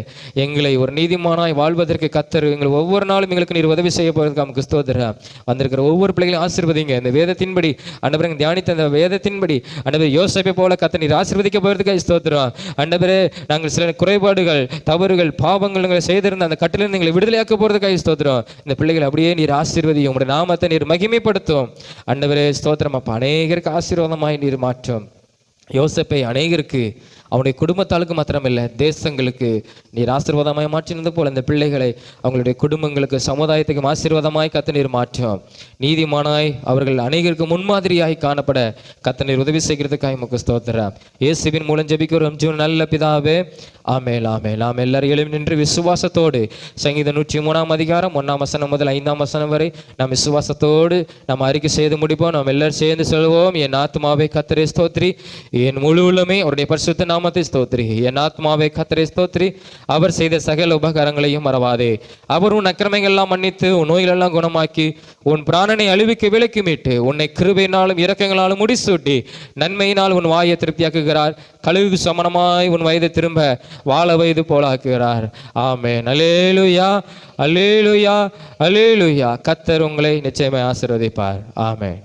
எங்களை ஒரு நீதிமானாய் வாழ்வதற்கு கர்த்தர் எங்களை ஒவ்வொரு நாளும் எங்களுக்கு நீர் உதவி செய்ய போகிறதுக்கு நமக்கு ஸ்தோத்திரம். வந்திருக்கிற ஒவ்வொரு பிள்ளைகளையும் ஆசீர்வதிங்க. இந்த வேதத்தின்படி ஆண்டவரே தியானித்த அந்த வேதத்தின்படி ஆண்டவரே யோசேப்பை போல கர்த்தர் நீர் ஆசீர்வதிக்க போகிறதுக்காக ஸ்தோத்திரம். ஆண்டவரே நாங்கள் சில குறைபாடுகள் தவறுகள் பாவங்கள் செய்திருந்த அந்த கட்டிலிருந்து எங்களை விடுதலையாக்க போகிறதுக்காக ஸ்தோத்திரம். இந்த பிள்ளைகளை அப்படியே நீர் ஆசீர்வதியும், உங்களுடைய நாமத்தை நீர் மகிமைப்படுத்தும். ஆண்டவரே ஸ்தோத்திரம் அப்பா. அநேகருக்கு ஆசீர்வாதமாய் நீர் மாற்றும். யோசேப்பை அநேகருக்கு அவனுடைய குடும்பத்தாளுக்கு மாத்திரமில்லை தேசங்களுக்கு நீர் ஆசீர்வாதமாய் மாற்றினது போல இந்த பிள்ளைகளை அவங்களுடைய குடும்பங்களுக்கு சமுதாயத்துக்கு ஆசீர்வாதமாய் கர்த்தர் நீர் மாற்றும். நீதிமானாய் அவர்கள் அநேகருக்கு முன்மாதிரியாய் காணப்பட கர்த்தர் நீர் உதவி செய்கிறதுக்காக உமக்கு ஸ்தோத்திரம். இயேசுவின் மூலம் ஜெபிக்கிறோம் ஜீவன் நல்ல பிதாவே, ஆமென் ஆமென். நாம் எல்லாரும் எழும்பி நின்று விசுவாசத்தோடு சங்கீதம் 103ஆம் அதிகாரம் 1ஆம் வசனம் முதல் 5ஆம் வசனம் வரை நாம் விசுவாசத்தோடு நாம் அறிக்கை செய்து முடிப்போம். நாம் எல்லாரும் சேர்ந்து சொல்வோம். என் ஆத்துமாவே கர்த்தரை ஸ்தோத்திரி, என் முழு உள்ளமே அவருடைய பரிசுத்த நாமத்தை ஸ்தோத்திரி. என் ஆத்மாவை கர்த்தரை ஸ்தோத்திரி. அவர் செய்த சகல உபகாரங்களையும் மறவாதே. அவர் உன் அக்கிரமைகள் எல்லாம் மன்னித்து உன் நோய்களெல்லாம் குணமாக்கி உன் பிராணனை அழிவுக்கு விலக்கி மீட்டு உன்னை கிருபையினாலும் இரக்கங்களாலும் முடிசூட்டி நன்மையினால் உன் வாயை திருப்தியாக்குகிறார். கழுவுக்கு சமணமாய் உன் வயதை திரும்ப வாழ வயது போலாக்குகிறார். ஆமென். அல்லேலூயா, அல்லேலூயா, அல்லேலூயா. கர்த்தர் உங்களை நிச்சயமாய் ஆசீர்வதிப்பார். ஆமென்.